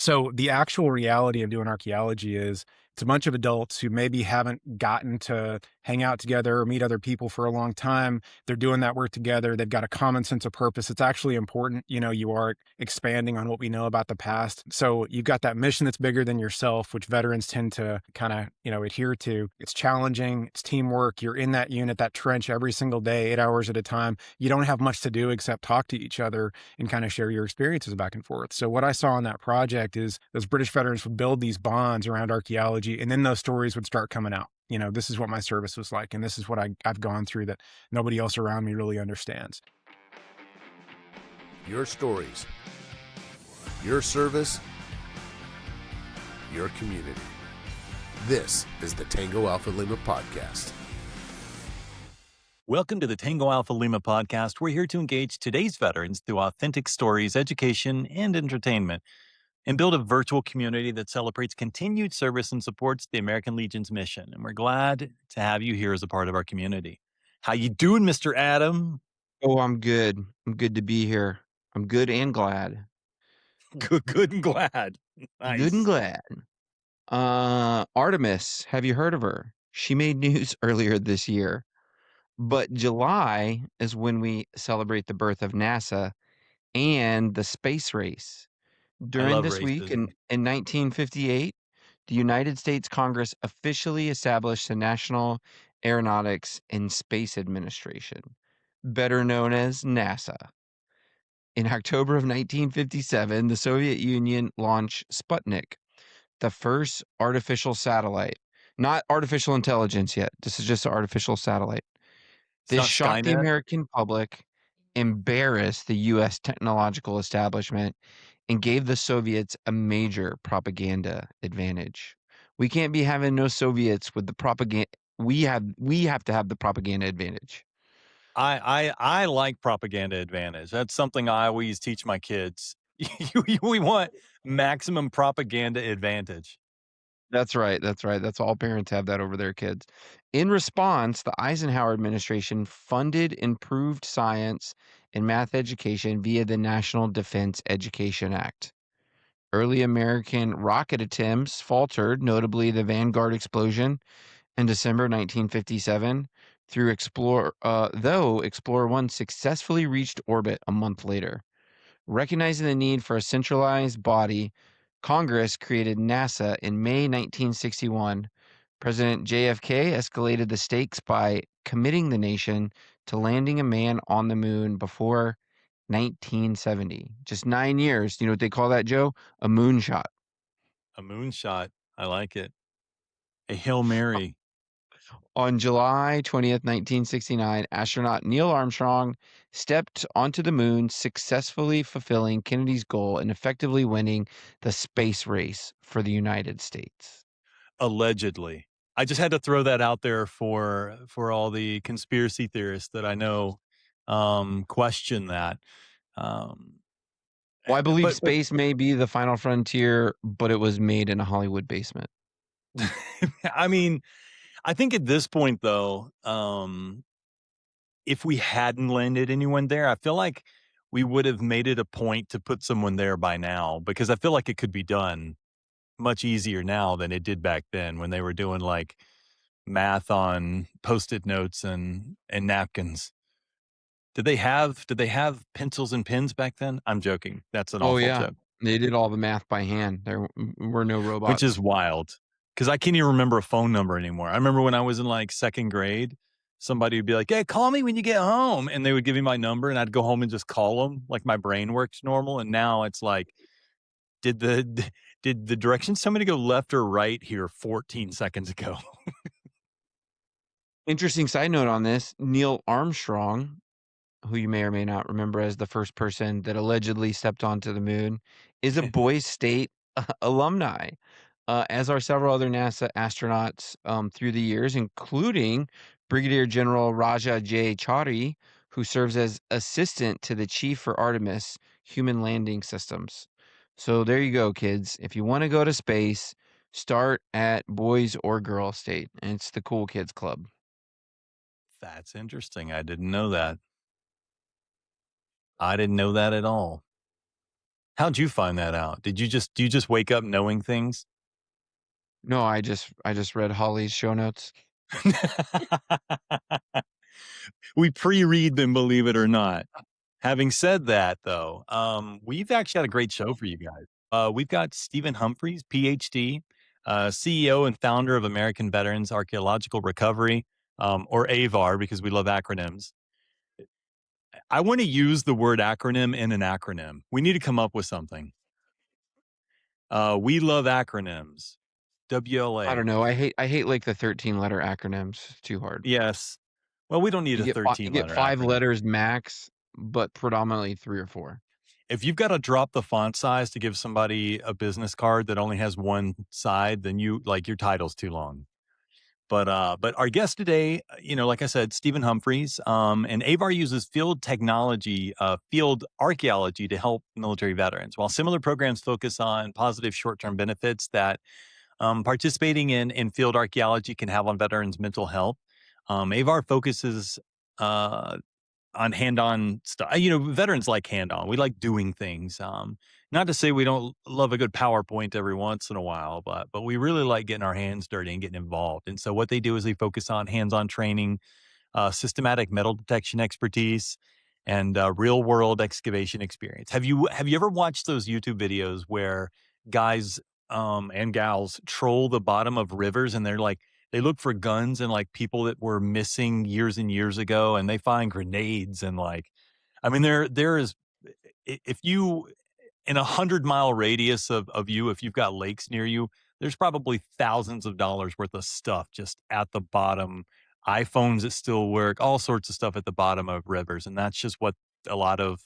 So the actual reality of doing archaeology is it's a bunch of adults who maybe haven't gotten to hang out together or meet other people for a long time. They're doing that work together. They've got a common sense of purpose. It's actually important. You are expanding on what we know about the past. So you've got that mission that's bigger than yourself, which veterans tend to kind of, adhere to. It's challenging. It's teamwork. You're in that unit, that trench every single day, 8 hours at a time. You don't have much to do except talk to each other and kind of share your experiences back and forth. So what I saw on that project is those British veterans would build these bonds around archaeology, and then those stories would start coming out. This is what my service was like, and this is what I've gone through that nobody else around me really understands. Your stories, your service, your community. This is the Tango Alpha Lima podcast. Welcome to the Tango Alpha Lima podcast. We're here to engage today's veterans through authentic stories, education, and entertainment, and build a virtual community that celebrates continued service and supports the American Legion's mission. And we're glad to have you here as a part of our community. How you doing, Mr. Adam? Oh, I'm good. I'm good to be here. I'm good and glad. Good and glad. Nice. Good and glad. Artemis, have you heard of her? She made news earlier this year. But July is when we celebrate the birth of NASA and the space race. During this week in 1958, the United States Congress officially established the National Aeronautics and Space Administration, better known as NASA. In October of 1957, the Soviet Union launched Sputnik, the first artificial satellite. Not artificial intelligence yet. This is just an artificial satellite. This shocked the American public, embarrassed the U.S. technological establishment, and gave the Soviets a major propaganda advantage. We can't be having no Soviets with the propaganda. We have to have the propaganda advantage. I like propaganda advantage. That's something I always teach my kids. We want maximum propaganda advantage. That's right. That's right. That's all parents have that over their kids. In response, the Eisenhower administration funded improved science and math education via the National Defense Education Act. Early American rocket attempts faltered, notably the Vanguard explosion in December 1957, though Explorer 1 successfully reached orbit a month later. Recognizing the need for a centralized body, Congress created NASA in May 1961. President JFK escalated the stakes by committing the nation to landing a man on the moon before 1970. Just 9 years. You know what they call that, Joe? A moonshot. A moonshot. I like it. A Hail Mary. On July 20th, 1969, astronaut Neil Armstrong stepped onto the moon, successfully fulfilling Kennedy's goal and effectively winning the space race for the United States. Allegedly. I just had to throw that out there for all the conspiracy theorists that I know question that. Well, I believe space may be the final frontier, but it was made in a Hollywood basement. I mean, I think at this point, though, if we hadn't landed anyone there, I feel like we would have made it a point to put someone there by now, because I feel like it could be done much easier now than it did back then when they were doing like math on Post-it notes and napkins. Did they have pencils and pens back then? I'm joking. That's an awful joke. They did all the math by hand. There were no robots. Which is wild, because I can't even remember a phone number anymore. I remember when I was in like second grade, somebody would be like, "Hey, call me when you get home," and they would give me my number, and I'd go home and just call them. Like my brain works normal. And now it's like, did the directions tell me to go left or right here 14 seconds ago? Interesting side note on this: Neil Armstrong, who you may or may not remember as the first person that allegedly stepped onto the moon, is a Boise State alumni, as are several other NASA astronauts through the years, including Brigadier General Raja J. Chaudhry, who serves as assistant to the chief for Artemis Human Landing Systems. So there you go, kids. If you want to go to space, start at Boys or Girl State, and it's the Cool Kids Club. That's interesting. I didn't know that. I didn't know that at all. How'd you find that out? Do you just wake up knowing things? No, I just read Holly's show notes. We pre-read them, believe it or not. Having said that, though, we've actually had a great show for you guys. We've got Stephen Humphreys, PhD, CEO and founder of American Veterans Archaeological Recovery, or AVAR, because we love acronyms. I want to use the word acronym in an acronym. We need to come up with something. We love acronyms. I don't WLA. know. I hate like the 13-letter acronyms. It's too hard. Yes. Well, we don't need You a get you get 13-letter 5 acronym. letters max, but predominantly 3 or 4. If you've got to drop the font size to give somebody a business card that only has one side, then your title's too long. But our guest today, like I said, Stephen Humphreys, and AVAR uses field technology, field archaeology to help military veterans. While similar programs focus on positive short-term benefits that participating in field archaeology can have on veterans' mental health, AVAR focuses on hand-on stuff. Veterans like hand-on. We like doing things. Not to say we don't love a good PowerPoint every once in a while, but we really like getting our hands dirty and getting involved. And so what they do is they focus on hands-on training, systematic metal detection expertise, and real-world excavation experience. Have you ever watched those YouTube videos where guys and gals troll the bottom of rivers, and they look for guns and like people that were missing years and years ago, and they find grenades and there is, if you, in 100-mile radius of you, if you've got lakes near you, there's probably thousands of dollars worth of stuff just at the bottom, iPhones that still work, all sorts of stuff at the bottom of rivers. And that's just what a lot of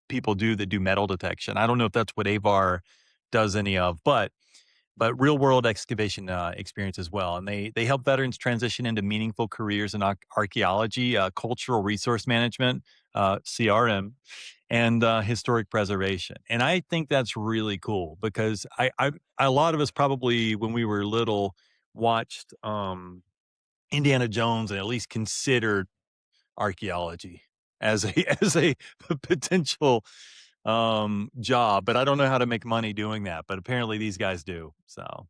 people do that do metal detection. I don't know if that's what AVAR does any of, but real world excavation experience as well. And they help veterans transition into meaningful careers in archaeology, cultural resource management, CRM, and historic preservation. And I think that's really cool because a lot of us probably when we were little watched Indiana Jones and at least considered archaeology as a as a potential job, but I don't know how to make money doing that, but apparently these guys do. So,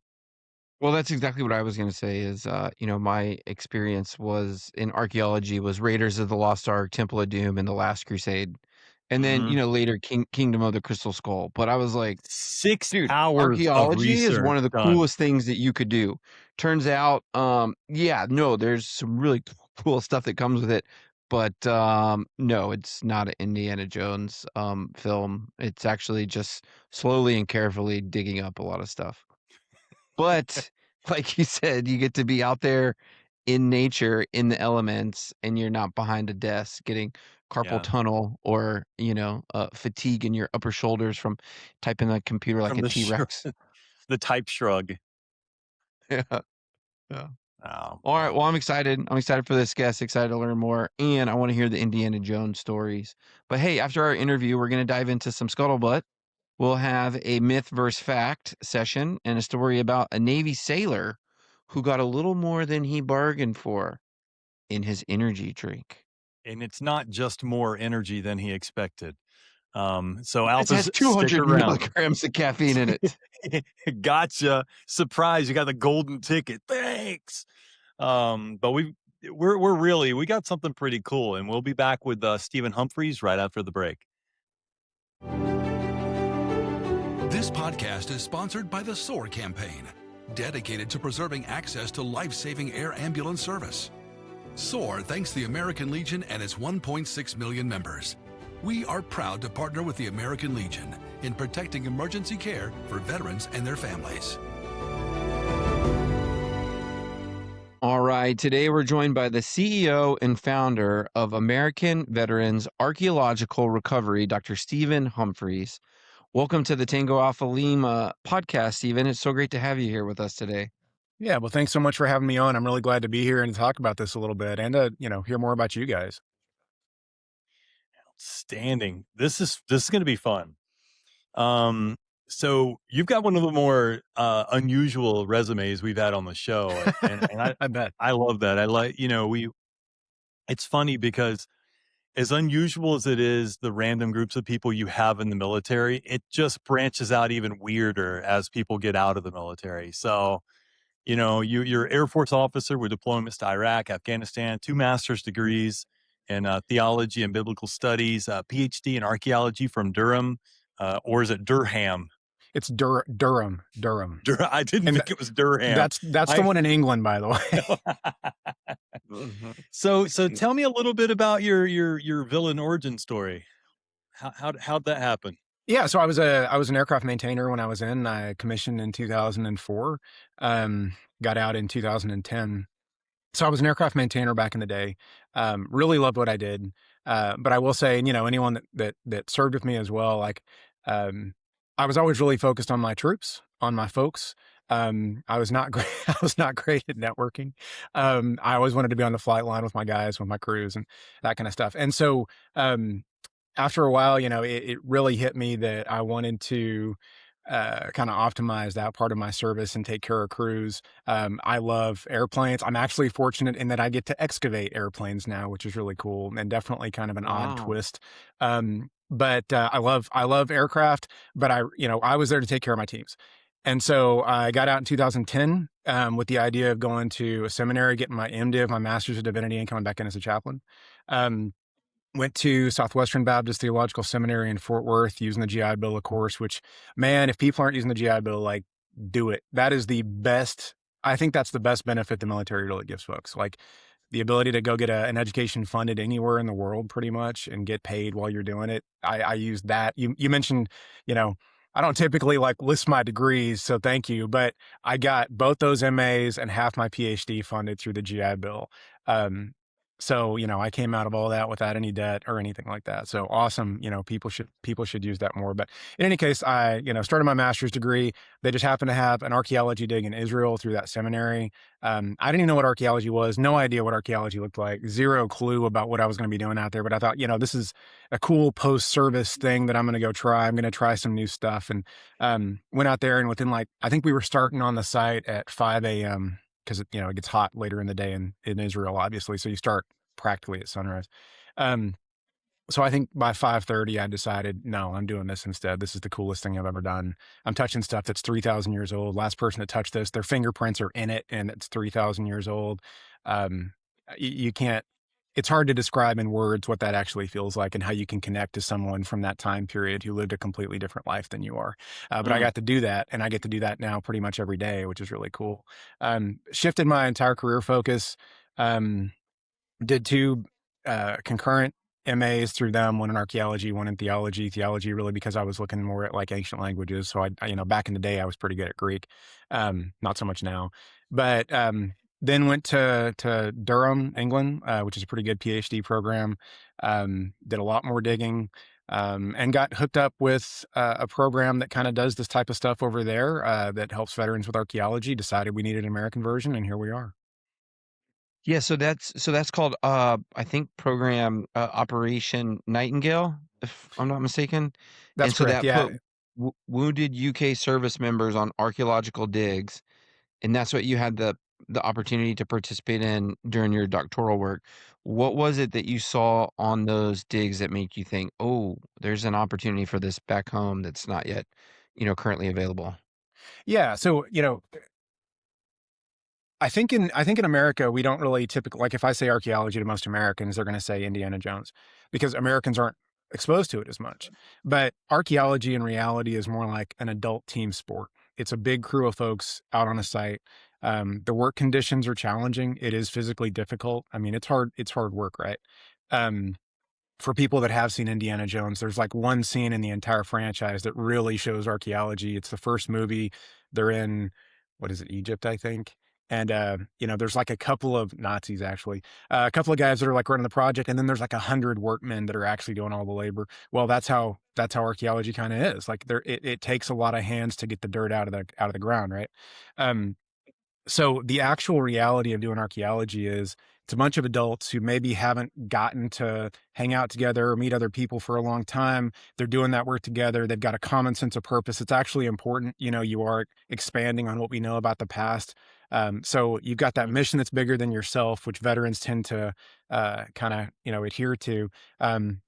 Well, that's exactly what I was gonna say is, my experience was in archaeology was Raiders of the Lost Ark, Temple of Doom, and The Last Crusade. And then, mhm. later Kingdom of the Crystal Skull. But I was like, 6 dude, hours of archaeology is research one of the done. coolest things that you could do. Turns out, yeah, no, there's some really cool stuff that comes with it. But no, it's not an Indiana Jones film. It's actually just slowly and carefully digging up a lot of stuff. But like you said, you get to be out there in nature, in the elements, and you're not behind a desk getting carpal Yeah, tunnel or, fatigue in your upper shoulders from typing on a computer like from a the T-Rex. the type shrug. Yeah. Yeah. Oh, All right. well, Well, I'm excited. I'm excited for this guest, excited to learn more, and I want to hear the Indiana Jones stories. But hey, after our interview, we're going to dive into some scuttlebutt. We'll have a myth versus fact session and a story about a Navy sailor who got a little more than he bargained for in his energy drink. and it's not just more energy than he expected. So This has alphas, stick 200 around. milligrams of caffeine in it. Gotcha. Surprise, you got the golden ticket. Thanks. But we got something pretty cool, and we'll be back with Stephen Humphreys right after the break. This podcast is sponsored by the SOAR campaign, dedicated to preserving access to life-saving air ambulance service. SOAR thanks the American Legion and its 1.6 million members. We are proud to partner with the American Legion in protecting emergency care for veterans and their families. All right. Today we're joined by the CEO and founder of American Veterans Archaeological Recovery, Dr. Stephen Humphreys. Welcome to the Tango Alpha Lima podcast, Stephen. It's so great to have you here with us today. Yeah, well, thanks so much for having me on. I'm really glad to be here and to talk about this a little bit and to, hear more about you guys. Outstanding. This is going to be fun. So you've got one of the more unusual resumes we've had on the show, and I bet. I love that. I like, it's funny because as unusual as it is, the random groups of people you have in the military, it just branches out even weirder as people get out of the military. So, you're Air Force officer with deployments to Iraq, Afghanistan, 2 master's degrees in theology and biblical studies, PhD in archaeology from Durham, or is it Durham? It's Durham. I didn't And think it was Durham. that's the one in England, by the way. Mhm. So tell me a little bit about your villain origin story. How'd that happen? Yeah, so I was an aircraft maintainer when I was in. I commissioned in 2004, got out in 2010. So I was an aircraft maintainer back in the day. Really loved what I did. But I will say, anyone that served with me as well, like, um, I was always really focused on my troops, on my folks. I was not great. I was not great at networking. I always wanted to be on the flight line with my guys, with my crews, and that kind of stuff. And so, after a while, it really hit me that I wanted to kind of optimize that part of my service and take care of crews. I love airplanes. I'm actually fortunate in that I get to excavate airplanes now, which is really cool and definitely kind of an odd Wow. twist. But I love aircraft, but I was there to take care of my teams. And so I got out in 2010 with the idea of going to a seminary, getting my MDiv, my Master's of Divinity, and coming back in as a chaplain. Um, Went to Southwestern Baptist Theological Seminary in Fort Worth using the GI Bill, of course, which, man, if people aren't using the GI Bill, like, do it. That is the best. I think that's the best benefit the military really gives folks. Like, the ability to go get an education funded anywhere in the world pretty much and get paid while you're doing it. I use that. You mentioned, I don't typically like list my degrees, so thank you, but I got both those MAs and half my PhD funded through the GI Bill. Um, so, I came out of all that without any debt or anything like that. So awesome. People should use that more. But in any case, I, started my master's degree. They just happened to have an archaeology dig in Israel through that seminary. I didn't even know what archaeology was. No idea what archaeology looked like. Zero clue about what I was going to be doing out there. But I thought, this is a cool post-service thing that I'm going to go try. I'm going to try some new stuff. And went out there, and within, like, I think we were starting on the site at 5 a.m. because it gets hot later in the day in Israel, obviously. So you start practically at sunrise. Um, so I think by 5:30, I decided, no, I'm doing this instead. This is the coolest thing I've ever done. I'm touching stuff that's 3,000 years old. Last person to touch this, their fingerprints are in it, and it's 3,000 years old. Um, you can't. It's hard to describe in words what that actually feels like and how you can connect to someone from that time period who lived a completely different life than you are. But I Mm. got to do that, and I get to do that now pretty much every day, which is really cool. Shifted my entire career focus. Um, did 2 concurrent MAs through them, one in archaeology, one in theology. Theology really because I was looking more at, like, ancient languages. So back in the day, I was pretty good at Greek. Not so much now. But then went to Durham, England, which is a pretty good PhD program. Did a lot more digging. And got hooked up with a program that kind of does this type of stuff over there that helps veterans with archaeology. Decided we needed an American version, and here we are. Yeah, so that's called I think program Operation Nightingale, if I'm not mistaken. That's And so correct. that Yeah. put wounded UK service members on archaeological digs, and that's what you had the opportunity to participate in during your doctoral work. What was it that you saw on those digs that made you think, "Oh, there's an opportunity for this back home that's not yet, currently available?" Yeah. So, I think in America, we don't really typically, like, if I say archaeology to most Americans, they're going to say Indiana Jones because Americans aren't exposed to it as much. But archaeology in reality is more like an adult team sport. It's a big crew of folks out on a site. The work conditions are challenging. It is physically difficult. I mean, it's hard. It's hard work, right? Um, for people that have seen Indiana Jones, there's like one scene in the entire franchise that really shows archaeology. It's the first movie. They're in, what is it, Egypt, I think. And there's like a couple of Nazis actually, a couple of guys that are like running the project, and then there's like 100 workmen that are actually doing all the labor. Well, that's how archaeology kind of is. Like, it takes a lot of hands to get the dirt out of the ground, right? Um, so the actual reality of doing archaeology is it's a bunch of adults who maybe haven't gotten to hang out together or meet other people for a long time. They're doing that work together. They've got a common sense of purpose. It's actually important. You are expanding on what we know about the past. So you've got that mission that's bigger than yourself, which veterans tend to kind of, adhere to.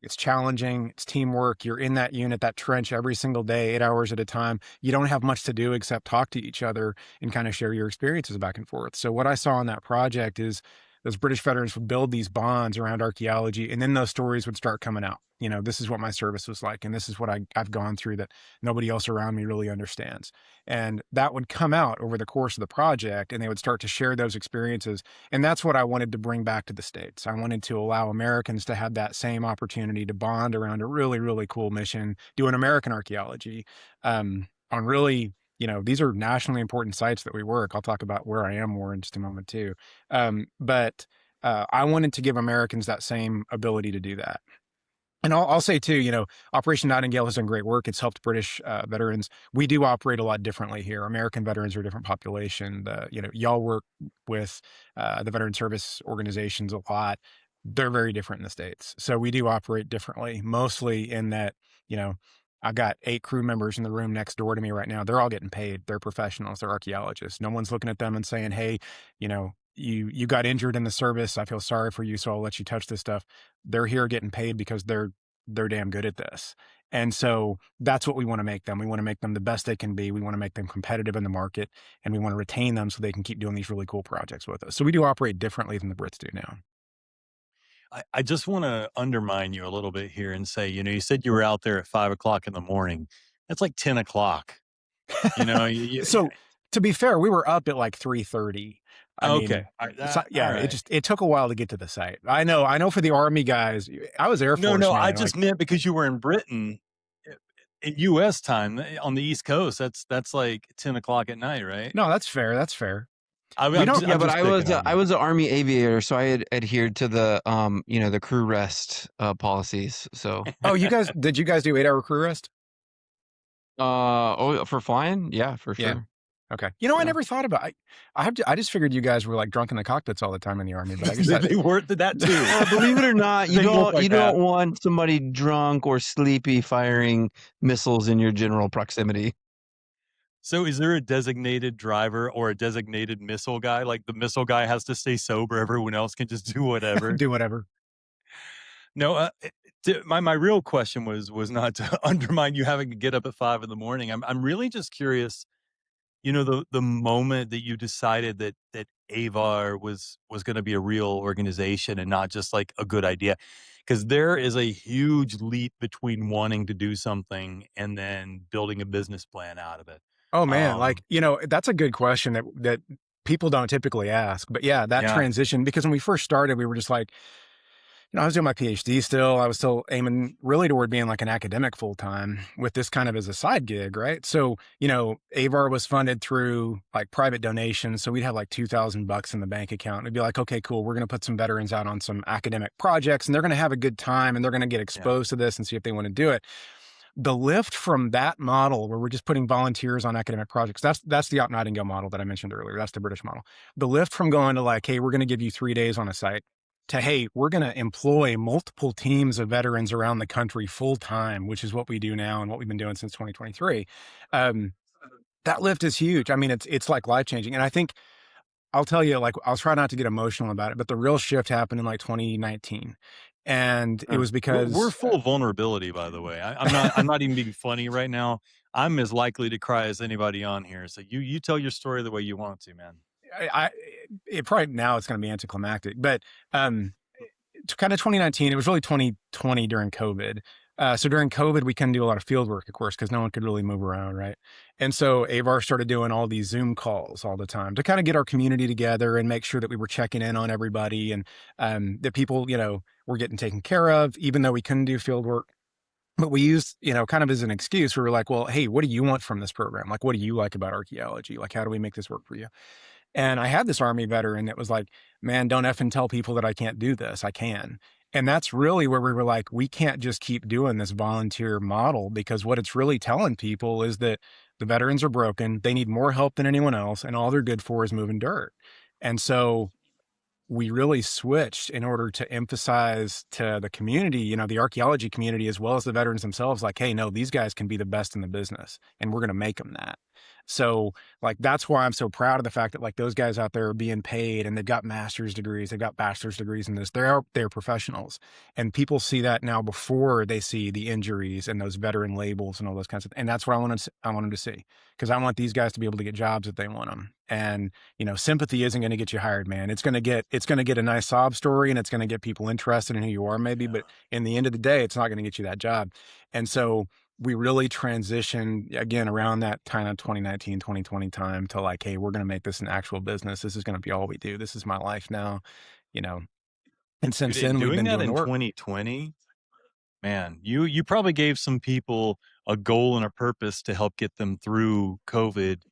It's challenging. It's teamwork. You're in that unit, that trench every single day, 8 hours at a time. You don't have much to do except talk to each other and kind of share your experiences back and forth. So what I saw on that project is those British veterans would build these bonds around archaeology, and then those stories would start coming out. This is what my service was like, and this is what I've gone through that nobody else around me really understands. And that would come out over the course of the project, and they would start to share those experiences. And that's what I wanted to bring back to the States. I wanted to allow Americans to have that same opportunity to bond around a really, really cool mission, doing American archaeology on really, these are nationally important sites that we work. I'll talk about where I am more in just a moment too. But I wanted to give Americans that same ability to do that. And I'll say too, Operation Nightingale has done great work. It's helped British veterans. We do operate a lot differently here. American veterans are a different population. Y'all work with the veteran service organizations a lot. They're very different in the States. So we do operate differently, mostly in that, I've got 8 crew members in the room next door to me right now. They're all getting paid. They're professionals. They're archaeologists. No one's looking at them and saying, hey, you got injured in the service. I feel sorry for you, so I'll let you touch this stuff. They're here getting paid because they're damn good at this. And so that's what we want to make them. We want to make them the best they can be. We want to make them competitive in the market, and we want to retain them so they can keep doing these really cool projects with us. So we do operate differently than the Brits do now. I just want to undermine you a little bit here and say, you said you were out there at 5 o'clock in the morning. That's like 10 o'clock. So to be fair, we were up at like 3:30. Okay. It took a while to get to the site. I know for the Army guys, I was Air Force. No, man, I just meant because you were in Britain in U.S. time on the East Coast. That's like 10 o'clock at night, right? No, that's fair. That's fair. I was an Army aviator, so I had adhered to the the crew rest policies. So did you guys do 8-hour crew rest? For flying? Yeah, for sure. Yeah. Okay. I never thought about it. I just figured you guys were like drunk in the cockpits all the time in the Army, but I guess they weren't that too. Believe it or not, you don't want somebody drunk or sleepy firing missiles in your general proximity. So is there a designated driver or a designated missile guy? Like the missile guy has to stay sober. Everyone else can just do whatever. Do whatever. No, my real question was not to undermine you having to get up at 5 in the morning. I'm really just curious. The moment that you decided that AVAR was going to be a real organization and not just like a good idea, because there is a huge leap between wanting to do something and then building a business plan out of it. Oh man, that's a good question that people don't typically ask. But that transition, because when we first started, we were just like, I was doing my PhD still. I was still aiming really toward being like an academic full time with this kind of as a side gig, right? So, AVAR was funded through like private donations. So we'd have like $2,000 in the bank account. It'd be like, okay, cool. We're going to put some veterans out on some academic projects, and they're going to have a good time, and they're going to get exposed to this and see if they want to do it. The lift from that model where we're just putting volunteers on academic projects, that's the Op Nightingale model that I mentioned earlier. That's the British model. The lift from going to like, hey, we're going to give you 3 days on a site, to, hey, we're going to employ multiple teams of veterans around the country full time, which is what we do now and what we've been doing since 2023. That lift is huge. I mean, it's like life changing. And I think I'll tell you, like, I'll try not to get emotional about it, but the real shift happened in like 2019. And it was because we're full of vulnerability, by the way. I'm not even being funny right now. I'm as likely to cry as anybody on here. So you tell your story the way you want to, man. It probably now it's going to be anticlimactic, but kind of 2019, it was really 2020 during COVID. So during COVID, we couldn't do a lot of field work, of course, because no one could really move around, right? And so AVAR started doing all these Zoom calls all the time to kind of get our community together and make sure that we were checking in on everybody, and that people, were getting taken care of, even though we couldn't do field work. But we used, kind of as an excuse, we were like, well, hey, what do you want from this program? Like, what do you like about archaeology? Like, how do we make this work for you? And I had this Army veteran that was like, man, don't effing tell people that I can't do this. I can. And that's really where we were like, we can't just keep doing this volunteer model, because what it's really telling people is that the veterans are broken. They need more help than anyone else. And all they're good for is moving dirt. And so we really switched in order to emphasize to the community, the archaeology community, as well as the veterans themselves, like, hey, no, these guys can be the best in the business and we're going to make them that. So like, that's why I'm so proud of the fact that like those guys out there are being paid and they've got master's degrees, they've got bachelor's degrees in this. They're professionals, and people see that now before they see the injuries and those veteran labels and all those kinds of, and that's what I want them to see, because I want these guys to be able to get jobs if they want them. And sympathy isn't going to get you hired, man. It's going to get a nice sob story, and it's going to get people interested in who you are, maybe. But in the end of the day, it's not going to get you that job. And so we really transitioned again around that kind of 2019, 2020 time to like, hey, we're going to make this an actual business. This is going to be all we do. This is my life now, you know. And since Dude, and then, we've doing been that doing the in work. 2020, man, you probably gave some people a goal and a purpose to help get them through COVID.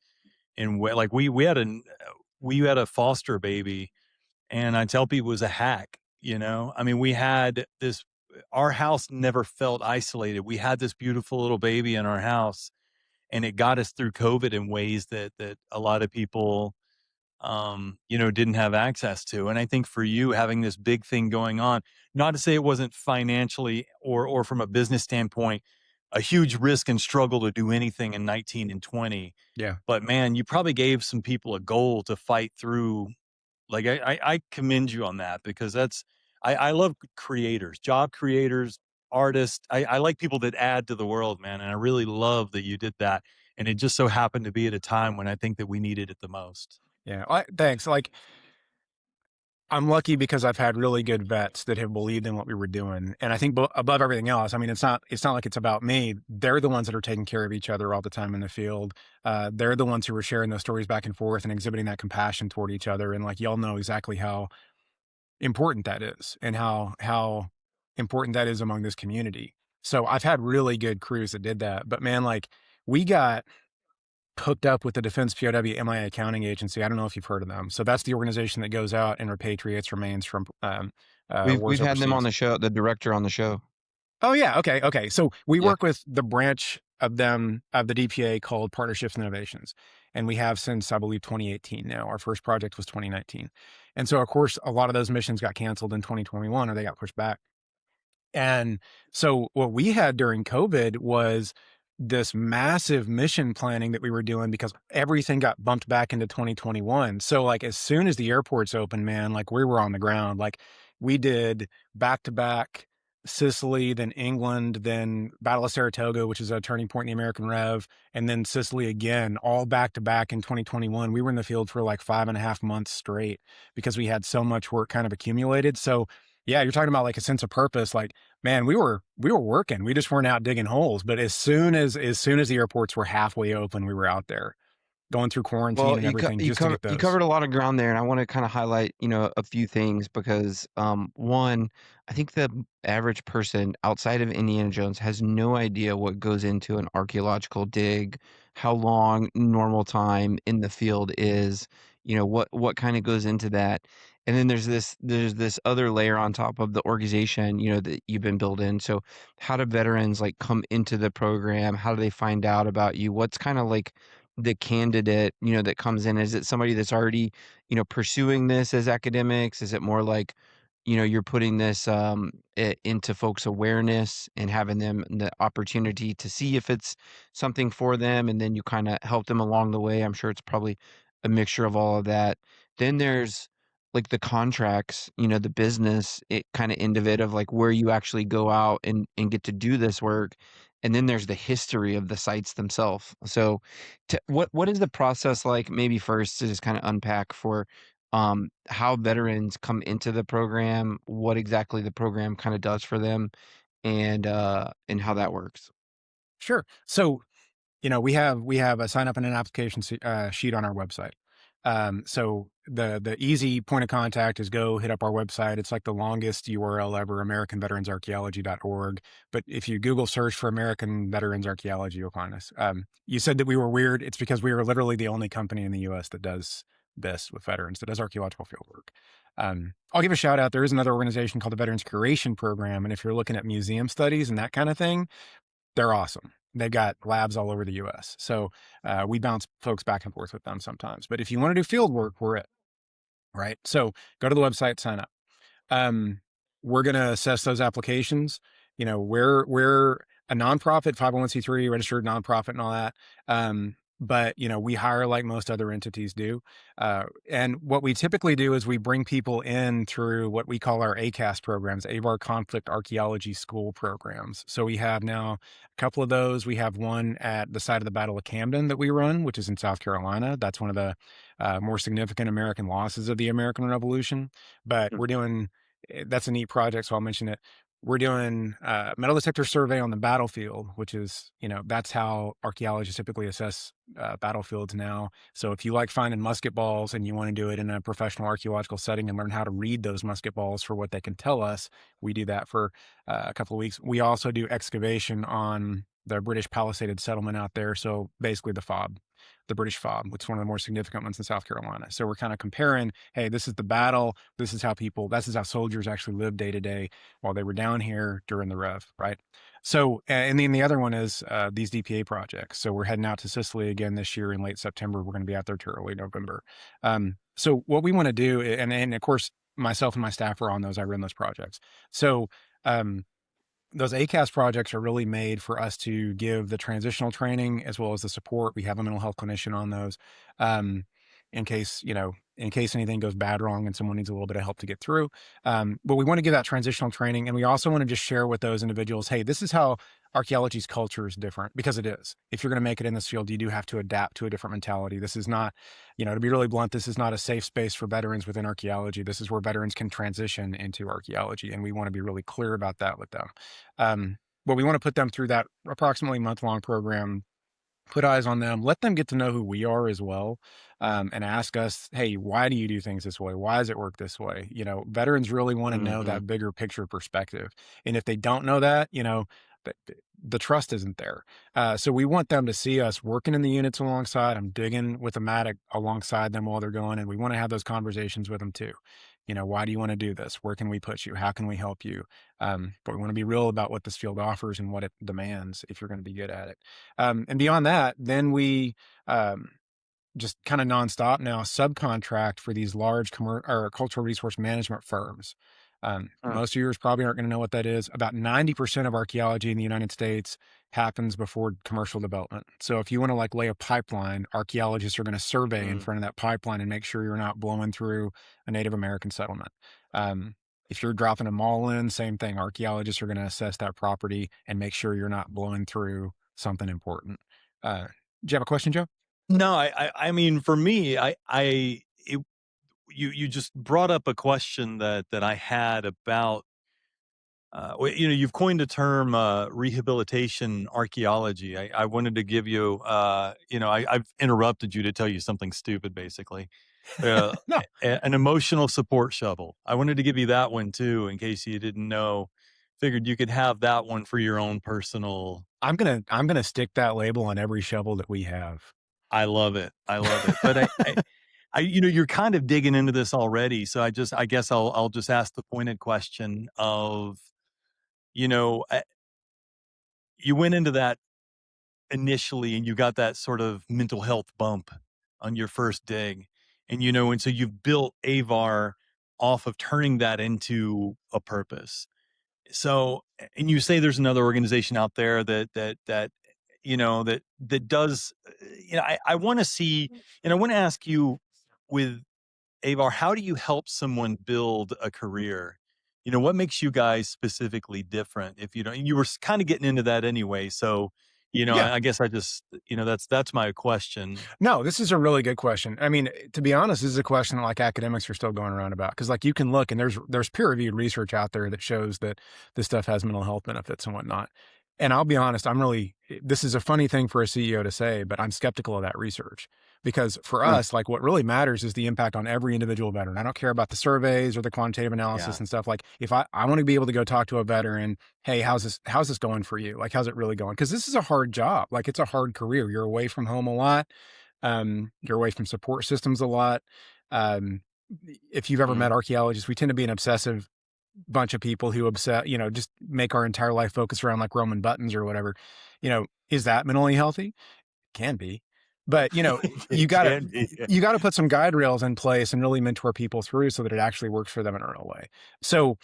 And like we had a foster baby, and I tell people it was a hack. I mean, we had this. Our house never felt isolated. We had this beautiful little baby in our house, and it got us through COVID in ways that a lot of people didn't have access to. And I think for you having this big thing going on, not to say it wasn't financially or from a business standpoint, a huge risk and struggle to do anything in 19 and 20. Yeah. But man, you probably gave some people a goal to fight through. Like I commend you on that, because I love creators, job creators, artists. I like people that add to the world, man. And I really love that you did that. And it just so happened to be at a time when I think that we needed it the most. Yeah. Thanks. Like, I'm lucky because I've had really good vets that have believed in what we were doing. And I think above everything else, I mean, it's not like it's about me. They're the ones that are taking care of each other all the time in the field. They're the ones who are sharing those stories back and forth and exhibiting that compassion toward each other. And like, y'all know exactly how important that is and how important that is among this community. So I've had really good crews that did that. But man, like, we got hooked up with the Defense POW MIA accounting agency. I don't know if you've heard of them. So that's the organization that goes out and repatriates remains from We've wars had them on overseas. the show, the director on the show. Oh yeah, okay. So we Yeah. work with the branch of them of the DPA called Partnerships and Innovations, and we have since, I believe, 2018. Now our first project was 2019, and so of course a lot of those missions got canceled in 2021 or they got pushed back. And so what we had during COVID was this massive mission planning that we were doing because everything got bumped back into 2021. So like, as soon as the airports opened, man, like, we were on the ground. Like, we did back to back Sicily, then England, then Battle of Saratoga, which is a turning point in the American Rev, and then Sicily again, all back to back in 2021. We were in the field for like 5.5 months straight because we had so much work kind of accumulated. So yeah, you're talking about like a sense of purpose. Like, man, we were working. We just weren't out digging holes. But as soon as the airports were halfway open, we were out there going through quarantine Well, and everything just to get you those. covered a lot of ground there, and I want to kind of highlight, a few things because, one, I think the average person outside of Indiana Jones has no idea what goes into an archaeological dig, how long normal time in the field is, what kind of goes into that. And then there's this other layer on top of the organization, that you've been built in. So how do veterans like come into the program? How do they find out about you? What's kind of like the candidate, that comes in? Is it somebody that's already, pursuing this as academics? Is it more like, you're putting this into folks' awareness and having them the opportunity to see if it's something for them, and then you kind of help them along the way? I'm sure it's probably a mixture of all of that. Then there's like the contracts, the business, it kind of end of it, of like where you actually go out and get to do this work. And then there's the history of the sites themselves. So what is the process like, maybe first to just kind of unpack for how veterans come into the program, what exactly the program kind of does for them, and how that works? Sure. So we have a sign up and an application sheet on our website. So the easy point of contact is go hit up our website. It's like the longest URL ever, AmericanVeteransArchaeology.org. But if you Google search for American Veterans Archaeology, you'll find us. You said that we were weird. It's because we are literally the only company in the U.S. that does this with veterans, that does archaeological field work. I'll give a shout out. There is another organization called the Veterans Curation Program. And if you're looking at museum studies and that kind of thing, they're awesome. They've got labs all over the U.S. So we bounce folks back and forth with them sometimes. But if you want to do field work, we're it. right? So go to the website, sign up. Um, we're going to assess those applications. You know, we're a nonprofit, 501c3 registered nonprofit and all that. But you know, we hire like most other entities do. And what we typically do is we bring people in through what we call our ACAS programs, AVAR Conflict Archaeology School programs. So we have now a couple of those. We have one at the site of the Battle of Camden that we run, which is in South Carolina. That's one of the more significant American losses of the American Revolution. But we're doing that's a neat project, so I'll mention it. We're doing metal detector survey on the battlefield, which is, you know, that's how archaeologists typically assess battlefields now. So if you like finding musket balls and you want to do it in a professional archaeological setting and learn how to read those musket balls for what they can tell us, we do that for a couple of weeks. We also do excavation on the British Palisaded settlement out there. So basically the British FOB, which is one of the more significant ones in South Carolina. So we're kind of comparing, hey, this is the battle. This is how soldiers actually lived day to day while they were down here during the Rev, right? So, and then the other one is these DPA projects. So we're heading out to Sicily again this year in late September. We're going to be out there to early November. So what we want to do, and of course, myself and my staff are on those. I run those projects. So, those ACAS projects are really made for us to give the transitional training as well as the support. We have a mental health clinician on those, in case, you know, in case anything goes bad wrong and someone needs a little bit of help to get through. But we want to give that transitional training, and we also want to just share with those individuals, hey, this is how archaeology's culture is different, because it is. If you're going to make it in this field, you do have to adapt to a different mentality. This is not, you know, to be really blunt, this is not a safe space for veterans within archaeology. This is where veterans can transition into archaeology, and we want to be really clear about that with them. But we want to put them through that approximately month-long program, put eyes on them, let them get to know who we are as well, and ask us, hey, why do you do things this way? Why does it work this way? You know, veterans really want to know that bigger picture perspective. And if they don't know that, you know, the trust isn't there. So we want them to see us working in the units alongside. I'm digging with a mattock alongside them while they're going, and we want to have those conversations with them too. You know, why do you want to do this? Where can we put you? How can we help you? But we want to be real about what this field offers and what it demands if you're going to be good at it. And beyond that, then we just kind of nonstop now subcontract for these large or cultural resource management firms. Most of yours probably aren't going to know what that is. About 90% of archaeology in the United States happens before commercial development. So if you want to like lay a pipeline, archaeologists are going to survey in front of that pipeline and make sure you're not blowing through a Native American settlement. If you're dropping a mall in, same thing. Archaeologists are going to assess that property and make sure you're not blowing through something important. Do you have a question, Joe? No, I mean, for me, you just brought up a question that I had about, you know, you've coined a term, rehabilitation archaeology. I wanted to give you, you know, I've interrupted you to tell you something stupid, basically. No, An emotional support shovel. I wanted to give you that one too, in case you didn't know. Figured you could have that one for your own personal. I'm gonna stick that label on every shovel that we have. I love it. I love it. But you know, you're kind of digging into this already. So I guess I'll just ask the pointed question of, you know, you went into that initially and you got that sort of mental health bump on your first dig. And, you know, and so you've built AVAR off of turning that into a purpose. So, and you say there's another organization out there that, you know, that does, you know, I want to see, and I want to ask you with AVAR, how do you help someone build a career? You know, what makes you guys specifically different? If you don't, you were kind of getting into that anyway. So, you know, Yeah. I guess I just, you know, that's my question. No, this is a really good question. I mean, to be honest, this is a question that like academics are still going around about, because like you can look and there's peer-reviewed research out there that shows that this stuff has mental health benefits and whatnot. And I'll be honest, this is a funny thing for a CEO to say, but I'm skeptical of that research, because for us, like what really matters is the impact on every individual veteran. I don't care about the surveys or the quantitative analysis and stuff. Like if I want to be able to go talk to a veteran, hey, how's this going for you? Like, how's it really going? Because this is a hard job. Like it's a hard career. You're away from home a lot. You're away from support systems a lot. If you've ever met archaeologists, we tend to be an obsessive bunch of people who you know, just make our entire life focus around like Roman buttons or whatever. You know, is that mentally healthy? Can be. But, you know, you It gotta can be. you gotta put some guide rails in place and really mentor people through so that it actually works for them in a real way. So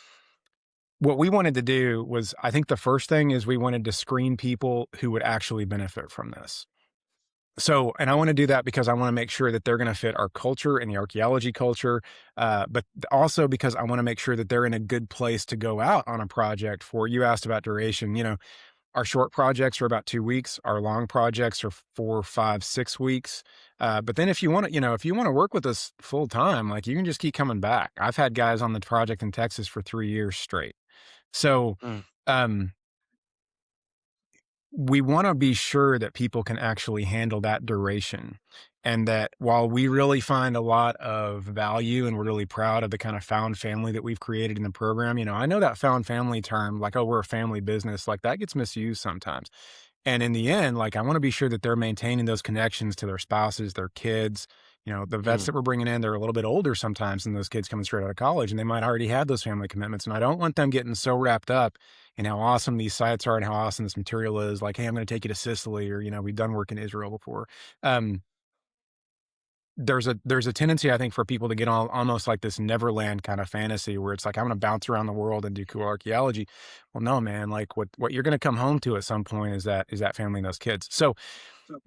what we wanted to do was, I think the first thing is we wanted to screen people who would actually benefit from this. So, and I want to do that because I want to make sure that they're going to fit our culture and the archaeology culture, but also because I want to make sure that they're in a good place to go out on a project for. You asked about duration. You know, our short projects are about 2 weeks. Our long projects are 4, 5, 6 weeks. But then if you want to, if you want to work with us full time, like you can just keep coming back. I've had guys on the project in Texas for 3 years straight. So, Mm. um, we want to be sure that people can actually handle that duration. And that while we really find a lot of value and we're really proud of the kind of found family that we've created in the program, I know that found family term, like, oh, we're a family business, like that gets misused sometimes. And in the end, like, I want to be sure that they're maintaining those connections to their spouses, their kids. The vets Mm. that we're bringing in, they're a little bit older sometimes than those kids coming straight out of college, and they might already have those family commitments. And I don't want them getting so wrapped up in how awesome these sites are and how awesome this material is. Like, hey, I'm going to take you to Sicily, or, we've done work in Israel before. Um, there's a tendency, I think, for people to get almost like this Neverland kind of fantasy where it's like, I'm going to bounce around the world and do cool archaeology. Well, no, man, like what you're going to come home to at some point is that family and those kids. So,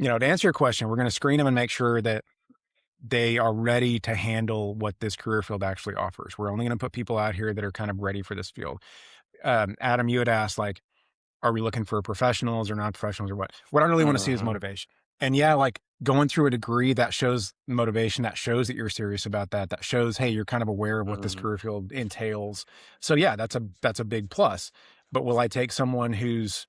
to answer your question, we're going to screen them and make sure that they are ready to handle what this career field actually offers. We're only going to put people out here that are kind of ready for this field. Adam, you had asked, like, are we looking for professionals or non-professionals or what? What I really want to see is motivation. And yeah, like going through a degree that shows motivation, that shows that you're serious about that shows, hey, you're kind of aware of what this career field entails. So yeah, that's a big plus. But will I take someone who's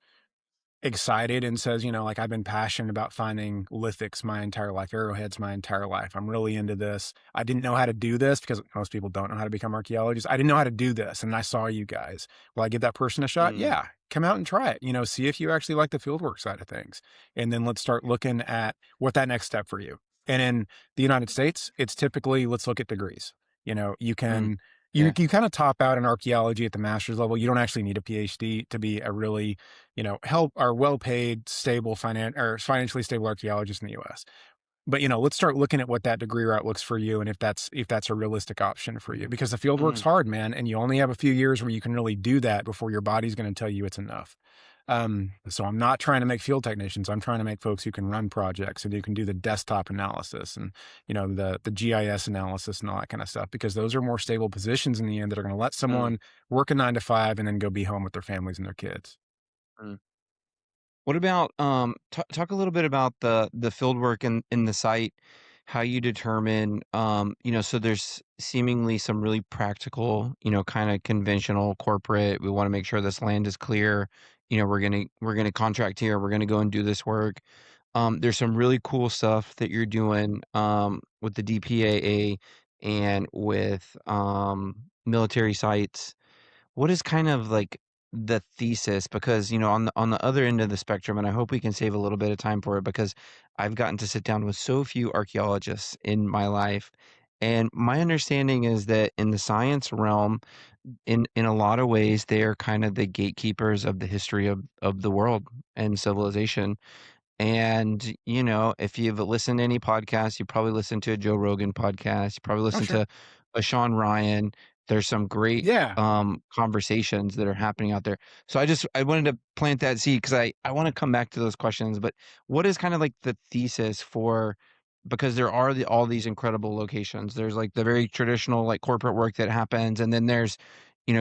excited and says, like, I've been passionate about finding lithics my entire life, arrowheads my entire life. I'm really into this. I didn't know how to do this because most people don't know how to become archaeologists. I didn't know how to do this. And I saw you guys. Will I give that person a shot? Mm. Yeah. Come out and try it. See if you actually like the fieldwork side of things. And then let's start looking at what that next step for you. And in the United States, it's typically, let's look at degrees. You can, Yeah. you kind of top out in archaeology at the master's level. You don't actually need a PhD to be a really, help or well-paid, stable financially stable archaeologist in the U.S. But, let's start looking at what that degree route looks for you, and if that's a realistic option for you, because the field work's hard, man, and you only have a few years where you can really do that before your body's going to tell you it's enough. So I'm not trying to make field technicians. I'm trying to make folks who can run projects and who can do the desktop analysis and, the GIS analysis and all that kind of stuff, because those are more stable positions in the end that are going to let someone work a 9 to 5 and then go be home with their families and their kids. Mm. What about talk a little bit about the field work in the site, how you determine so there's seemingly some really practical, kind of conventional corporate, we want to make sure this land is clear, we're gonna contract here, we're gonna go and do this work. There's some really cool stuff that you're doing with the DPAA and with military sites. What is kind of like the thesis? Because, on the other end of the spectrum, and I hope we can save a little bit of time for it because I've gotten to sit down with so few archaeologists in my life. And my understanding is that in the science realm, in a lot of ways, they're kind of the gatekeepers of the history of the world and civilization. And, if you've listened to any podcast, you probably listened to a Joe Rogan podcast, you probably Oh, listened sure. to a Sean Ryan. There's some great Yeah. conversations that are happening out there. So I wanted to plant that seed because I want to come back to those questions. But what is kind of like the thesis for, because there are all these incredible locations. There's like the very traditional like corporate work that happens, and then there's,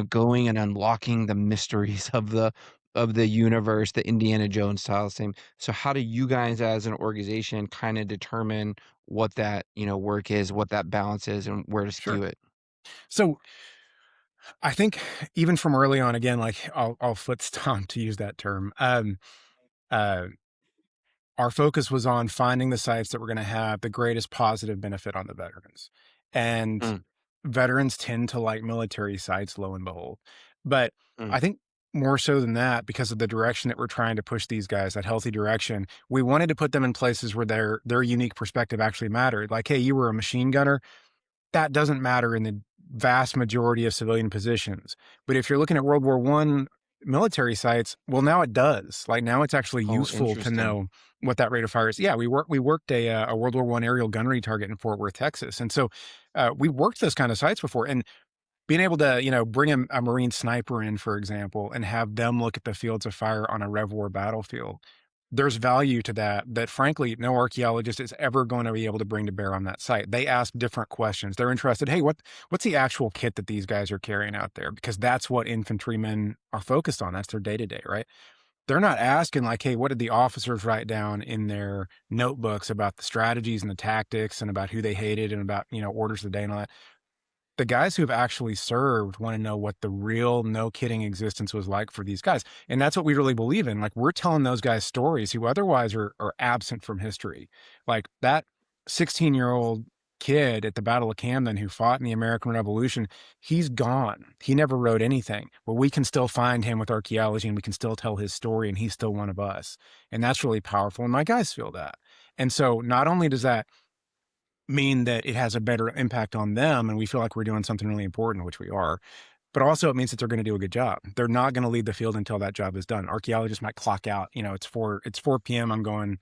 going and unlocking the mysteries of the universe, the Indiana Jones style thing. So how do you guys as an organization kind of determine what that, work is, what that balance is, and where to Sure. skew it? So I think even from early on, again, like I'll foot stomp to use that term. Uh, our focus was on finding the sites that were going to have the greatest positive benefit on the veterans. And Mm, veterans tend to like military sites, lo and behold. But mm, I think more so than that, because of the direction that we're trying to push these guys, that healthy direction, we wanted to put them in places where their unique perspective actually mattered. Like, hey, you were a machine gunner. That doesn't matter in the vast majority of civilian positions. But if you're looking at World War I, military sites, well, now it does. Like now it's actually Oh, useful to interesting. know what that rate of fire is. Yeah, we worked a World War I aerial gunnery target in Fort Worth, Texas, and so we worked those kind of sites before, and being able to, bring a Marine sniper in, for example, and have them look at the fields of fire on a Rev War battlefield, there's value to that frankly, no archaeologist is ever going to be able to bring to bear on that site. They ask different questions. They're interested, hey, what's the actual kit that these guys are carrying out there? Because that's what infantrymen are focused on. That's their day-to-day, right? They're not asking like, hey, what did the officers write down in their notebooks about the strategies and the tactics and about who they hated and about, orders of the day and all that. The guys who've actually served want to know what the real, no kidding existence was like for these guys. And that's what we really believe in. Like we're telling those guys stories who otherwise are absent from history. Like that 16-year-old kid at the Battle of Camden who fought in the American Revolution, he's gone. He never wrote anything. But we can still find him with archaeology and we can still tell his story and he's still one of us. And that's really powerful. And my guys feel that. And so not only does that mean that it has a better impact on them and we feel like we're doing something really important, which we are, but also it means that they're going to do a good job. They're not going to leave the field until that job is done. Archaeologists might clock out, it's 4 p.m. I'm going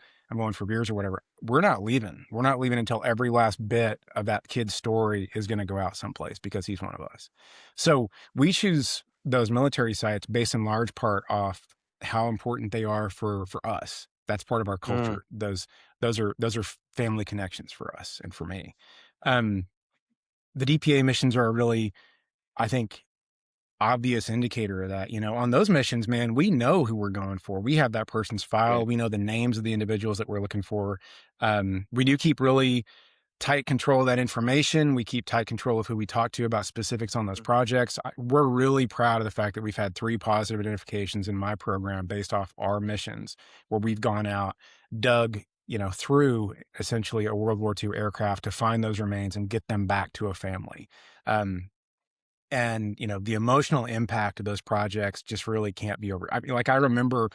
for beers or whatever. We're not leaving until every last bit of that kid's story is going to go out someplace because he's one of us. So we choose those military sites based in large part off how important they are for us. That's part of our culture. Those are family connections for us and for me. The DPA missions are a really, I think, obvious indicator of that. On those missions, man, we know who we're going for. We have that person's file. Right. We know the names of the individuals that we're looking for. We do keep really tight control of that information. We keep tight control of who we talk to about specifics on those projects. We're really proud of the fact that we've had 3 positive identifications in my program based off our missions where we've gone out, dug, through essentially a World War II aircraft to find those remains and get them back to a family. And, the emotional impact of those projects just really can't be over. I mean, like I remember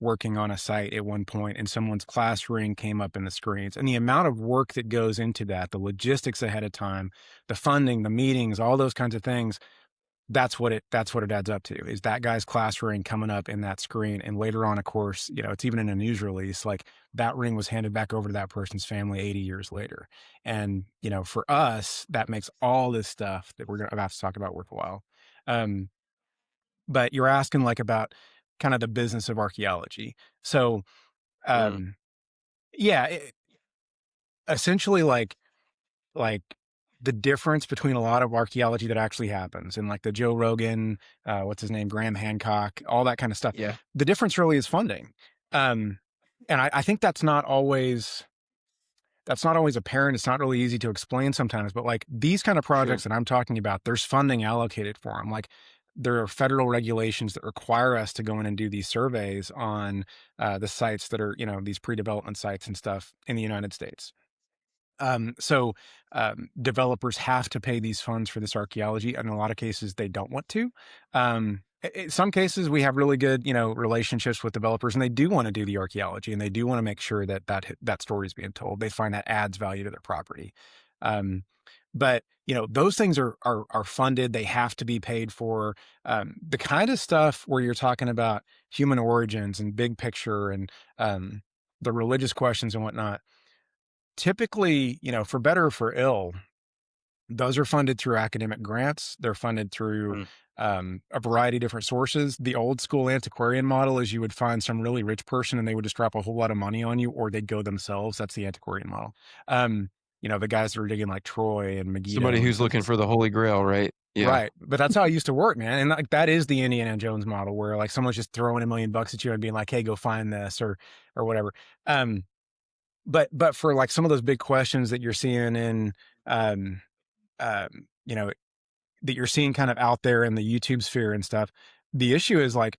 working on a site at one point and someone's class ring came up in the screens and the amount of work that goes into that, the logistics ahead of time, the funding, the meetings, all those kinds of things. That's what it adds up to is that guy's class ring coming up in that screen. And later on, of course, it's even in a news release, like that ring was handed back over to that person's family 80 years later. And, for us, that makes all this stuff that we're going to have to talk about worthwhile. But you're asking like about kind of the business of archaeology. So, yeah, essentially like the difference between a lot of archaeology that actually happens and like the Joe Rogan, what's his name, Graham Hancock, all that kind of stuff. Yeah. The difference really is funding. And I think that's not always apparent. It's not really easy to explain sometimes, but like these kind of projects that I'm talking about, there's funding allocated for them. Like there are federal regulations that require us to go in and do these surveys on the sites that are, these pre-development sites and stuff in the United States. So developers have to pay these funds for this archaeology. And in a lot of cases, they don't want to. In some cases, we have really good, relationships with developers and they do want to do the archaeology and they do want to make sure that story is being told. They find that adds value to their property. But, those things are funded. They have to be paid for. The kind of stuff where you're talking about human origins and big picture and the religious questions and whatnot, typically, for better or for ill, those are funded through academic grants. They're funded through a variety of different sources. The old school antiquarian model is you would find some really rich person and they would just drop a whole lot of money on you, or they'd go themselves. That's the antiquarian model. The guys that are digging like Troy and Megiddo. Somebody who's looking for the Holy Grail, right? Yeah. Right. But that's how it used to work, man. And like that is the Indiana Jones model where like someone's just throwing $1 million at you and being like, hey, go find this or whatever. But for like some of those big questions that you're seeing in, that you're seeing kind of out there in the YouTube sphere and stuff, the issue is like,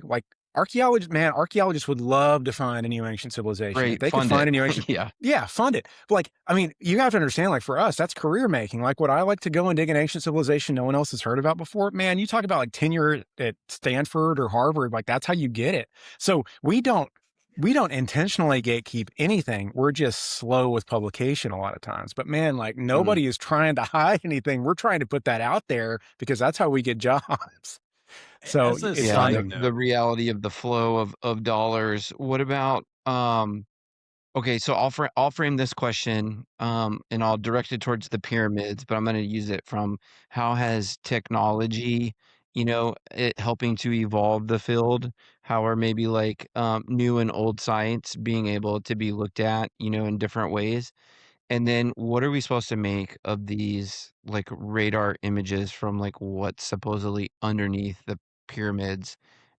like archaeologists would love to find a new ancient civilization. Great, If they could find a new ancient, yeah, fund it. But like, I mean, you have to understand, like for us, that's career making. Like would I like to go and dig an ancient civilization no one else has heard about before? Man, you talk about like tenure at Stanford or Harvard, like that's how you get it. So we don't intentionally gatekeep anything. We're just slow with publication a lot of times. But man, like nobody is trying to hide anything. We're trying to put that out there because that's how we get jobs. So As a it's Yeah, side funding. the note, reality of the flow of dollars. What about okay, so I'll frame this question, and I'll direct it towards the pyramids, but I'm gonna use it from how has technology, it helping to evolve the field? How are maybe like new and old sites being able to be looked at, in different ways? And then what are we supposed to make of these like radar images from like what's supposedly underneath the pyramids?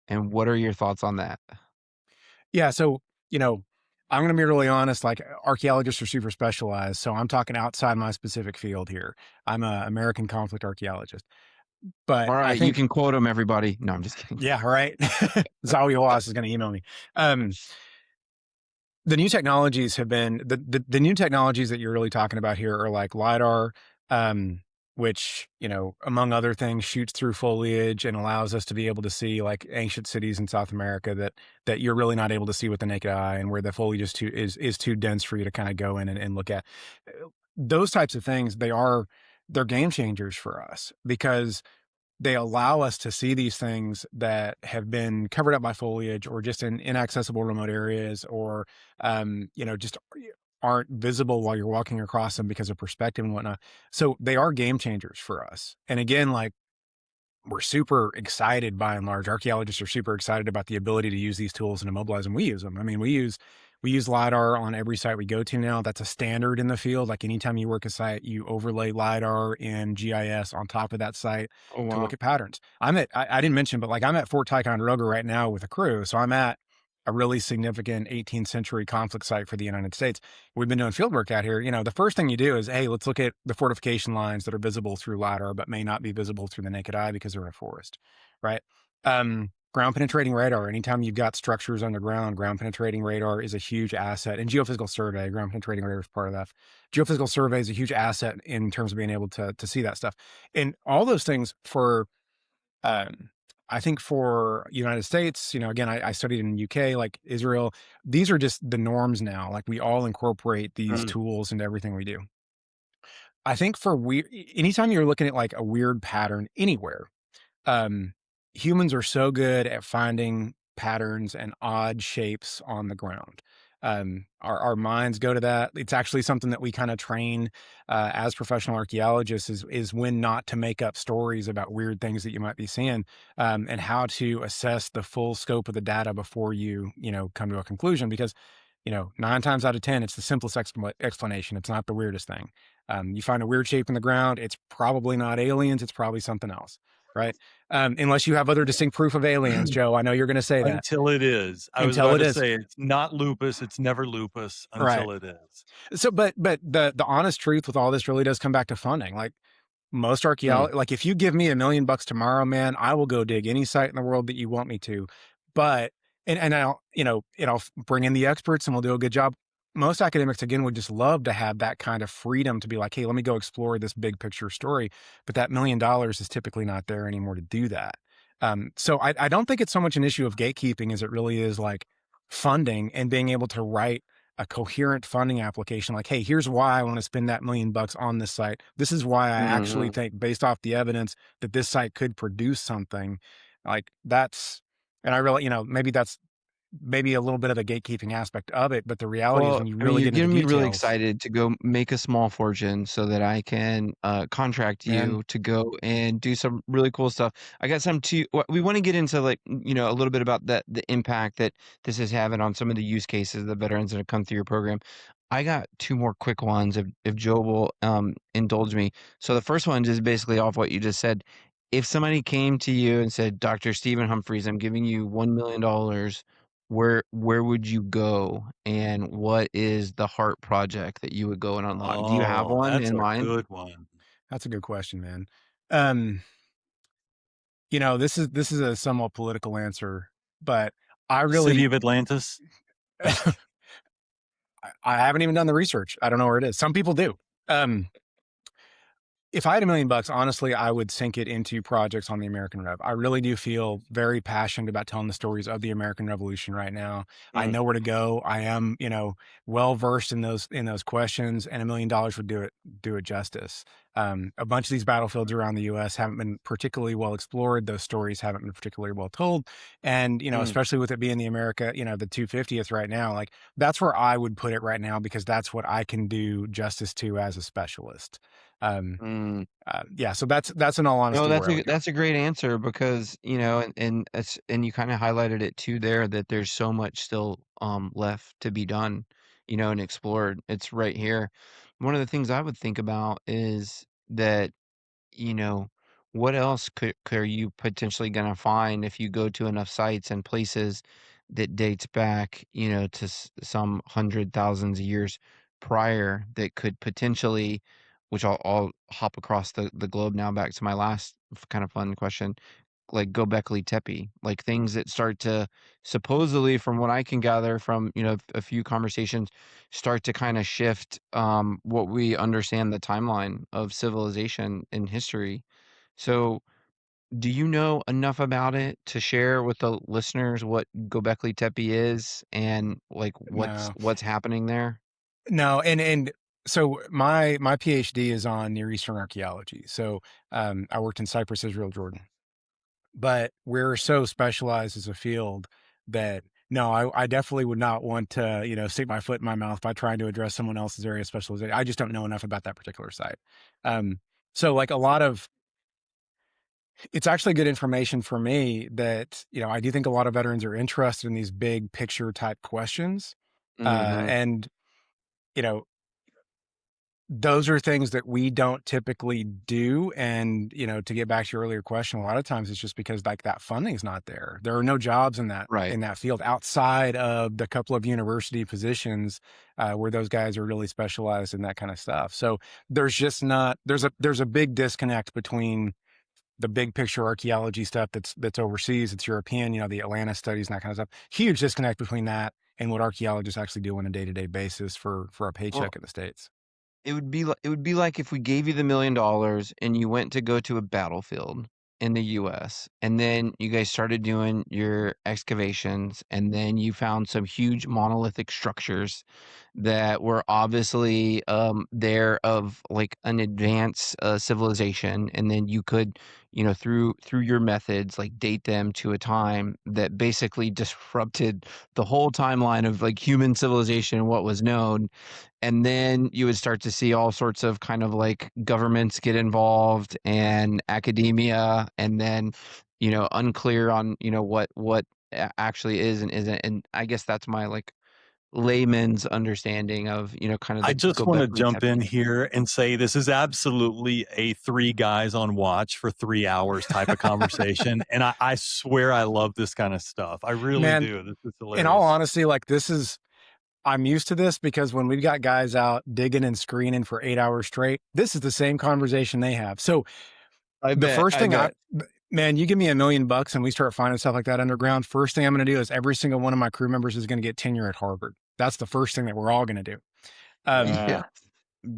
And what are your thoughts on that? Yeah, so, you know, I'm gonna be really honest, like, archaeologists are super specialized, so I'm talking outside my specific field here. I'm a American conflict archaeologist. But All I right, you think can quote them, everybody. No, I'm just kidding. yeah, right? Zawi Hawass is gonna email me. Um, the new technologies have been the new technologies that you're really talking about here are like LiDAR, um, which, among other things, shoots through foliage and allows us to be able to see like ancient cities in South America that you're really not able to see with the naked eye, and where the foliage is too dense for you to kind of go in and look at. Those types of things, they're game changers for us because they allow us to see these things that have been covered up by foliage or just in inaccessible remote areas, or just aren't visible while you're walking across them because of perspective and whatnot. So they are game changers for us. And again, like, we're super excited by and large. Archaeologists are super excited about the ability to use these tools and to mobilize them. We use them. I mean, we use LiDAR on every site we go to now. That's a standard in the field. Like, anytime you work a site, you overlay LiDAR and GIS on top of that site Oh to look wow. at patterns. I didn't mention, but like, I'm at Fort Ticonderoga right now with a crew. So I'm at a really significant 18th century conflict site for the United States. We've been doing field work out here. The first thing you do is, hey, let's look at the fortification lines that are visible through LiDAR, but may not be visible through the naked eye because they're in a forest, right? Ground penetrating radar. Anytime you've got structures underground, ground penetrating radar is a huge asset. And geophysical survey, ground penetrating radar is part of that. Geophysical survey is a huge asset in terms of being able to see that stuff. And all those things for, um, I think for United States, again, I studied in UK, like Israel. These are just the norms now. Like, we all incorporate these Mm. tools into everything we do. I think for anytime you're looking at like a weird pattern anywhere, um, humans are so good at finding patterns and odd shapes on the ground. Our minds go to that. It's actually something that we kind of train as professional archaeologists is when not to make up stories about weird things that you might be seeing, and how to assess the full scope of the data before you come to a conclusion. Because 9 times out of 10, it's the simplest explanation. It's not the weirdest thing. You find a weird shape in the ground, it's probably not aliens. It's probably something else, right? Unless you have other distinct proof of aliens, Joe. I know you're going to say that until it is. I was until about it to is, say it's not lupus. It's never lupus right? until it is. So, but the honest truth with all this really does come back to funding. Like, most Mm. like, if you give me $1 million tomorrow, man, I will go dig any site in the world that you want me to. But and I'll bring in the experts and we'll do a good job. Most academics, again, would just love to have that kind of freedom to be like, hey, let me go explore this big picture story. But that $1 million is typically not there anymore to do that. So I don't think it's so much an issue of gatekeeping as it really is like funding and being able to write a coherent funding application. Like, hey, here's why I want to spend that $1 million on this site. This is why I actually Mhm. think, based off the evidence, that this site could produce something like that's. And I really, maybe that's maybe a little bit of the gatekeeping aspect of it. But the reality is, Well, when you I mean, really you're get into the getting me really details, excited to go make a small fortune so that I can contract man. you to go and do some really cool stuff. I got some too. We want to get into like a little bit about the impact that this is having on some of the use cases of the veterans that have come through your program. I got two more quick ones if Joe will indulge me. So the first one is basically off what you just said. If somebody came to you and said, Dr. Stephen Humphreys, I'm giving you $1 million, where would you go, and what is the heart project that you would go and unlock? Do you have Oh, one that's in a mind? good one. That's a good question, man. Um, this is a somewhat political answer, but I City really of Atlantis. I haven't even done the research. I don't know where it is. Some people do. Um, if I had $1 million, honestly, I would sink it into projects on the American Rev. I really do feel very passionate about telling the stories of the American Revolution right now. I Mm. know where to go. I am, well versed in those questions, and $1 million would do it justice. A bunch of these battlefields around the U.S. haven't been particularly well explored. Those stories haven't been particularly well told. And, especially with it being the America, the 250th right now, like that's where I would put it right now, because that's what I can do justice to as a specialist. Um, Mm. yeah, so that's in all No, honesty where I would go. that's a great answer because, and you kind of highlighted it too there that there's so much still left to be done, and explored. It's right here. One of the things I would think about is that you know, what else could are you potentially gonna find if you go to enough sites and places that dates back, to some hundred thousands of years prior that could potentially, which I'll hop across the globe now back to my last kind of fun question, like Göbekli Tepe, like things that start to supposedly, from what I can gather from a few conversations, start to kind of shift what we understand the timeline of civilization in history. So, do you know enough about it to share with the listeners what Göbekli Tepe is and like what's No, what's happening there? no, and so my PhD is on Near Eastern archaeology. So I worked in Cyprus, Israel, Jordan. But we're so specialized as a field that no, I definitely would not want to, stick my foot in my mouth by trying to address someone else's area of specialization. I just don't know enough about that particular site. Um, so like a lot of it's actually good information for me that, I do think a lot of veterans are interested in these big picture type questions. Mm-hmm. And, you know, those are things that we don't typically do. And, to get back to your earlier question, a lot of times it's just because like that funding is not there. There are no jobs in that Right. in that field outside of the couple of university positions where those guys are really specialized in that kind of stuff. So there's just not there's a big disconnect between the big picture archaeology stuff that's overseas, it's European, the Atlanta studies and that kind of stuff. Huge disconnect between that and what archaeologists actually do on a day-to-day basis for a Well, paycheck in the States. it would be like if we gave you the $1 million and you went to go to a battlefield in the US and then you guys started doing your excavations and then you found some huge monolithic structures that were obviously there of like an advanced civilization, and then you could through your methods like date them to a time that basically disrupted the whole timeline of like human civilization and what was known. And then you would start to see all sorts of kind of like governments get involved and academia, and then unclear on what actually is and isn't. And I guess that's my like layman's understanding of kind of I the just want to Gobekli jump in Tepe. here and say this is absolutely a three guys on watch for 3 hours type of conversation. And I swear I love this kind of stuff. I really Man, do. This is in all hilarious. honesty, like I'm used to this because when we've got guys out digging and screening for 8 hours straight, this is the same conversation they have. So I the bet. first I thing bet. man, you give me $1 million and we start finding stuff like that underground. First thing I'm going to do is every single one of my crew members is going to get tenure at Harvard. That's the first thing that we're all going to do. Um, Yeah.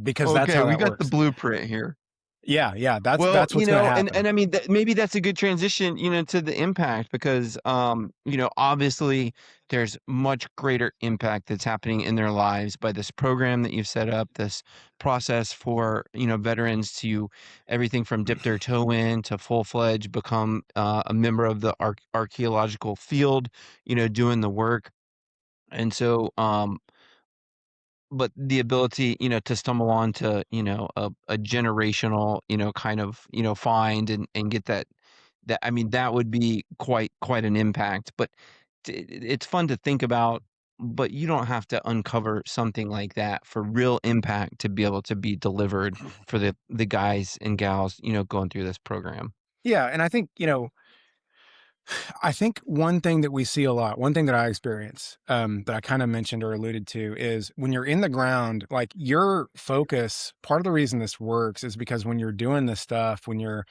because that's Okay, how we that got the works. blueprint here. Yeah. Yeah. That's, Well, that's what's going to and happen. I mean maybe that's a good transition, to the impact because obviously there's much greater impact that's happening in their lives by this program that you've set up, this process for, veterans to everything from dip their toe in to full-fledged become a member of the archaeological field, doing the work. And so but the ability, to stumble onto, a generational, kind of, find and get that I mean, that would be quite an impact. But it's fun to think about, but you don't have to uncover something like that for real impact to be able to be delivered for the guys and gals, going through this program. Yeah. And I think one thing that we see a lot, one thing that I experience, that I kind of mentioned or alluded to is when you're in the ground, like your focus, part of the reason this works is because when you're doing this stuff, when you're,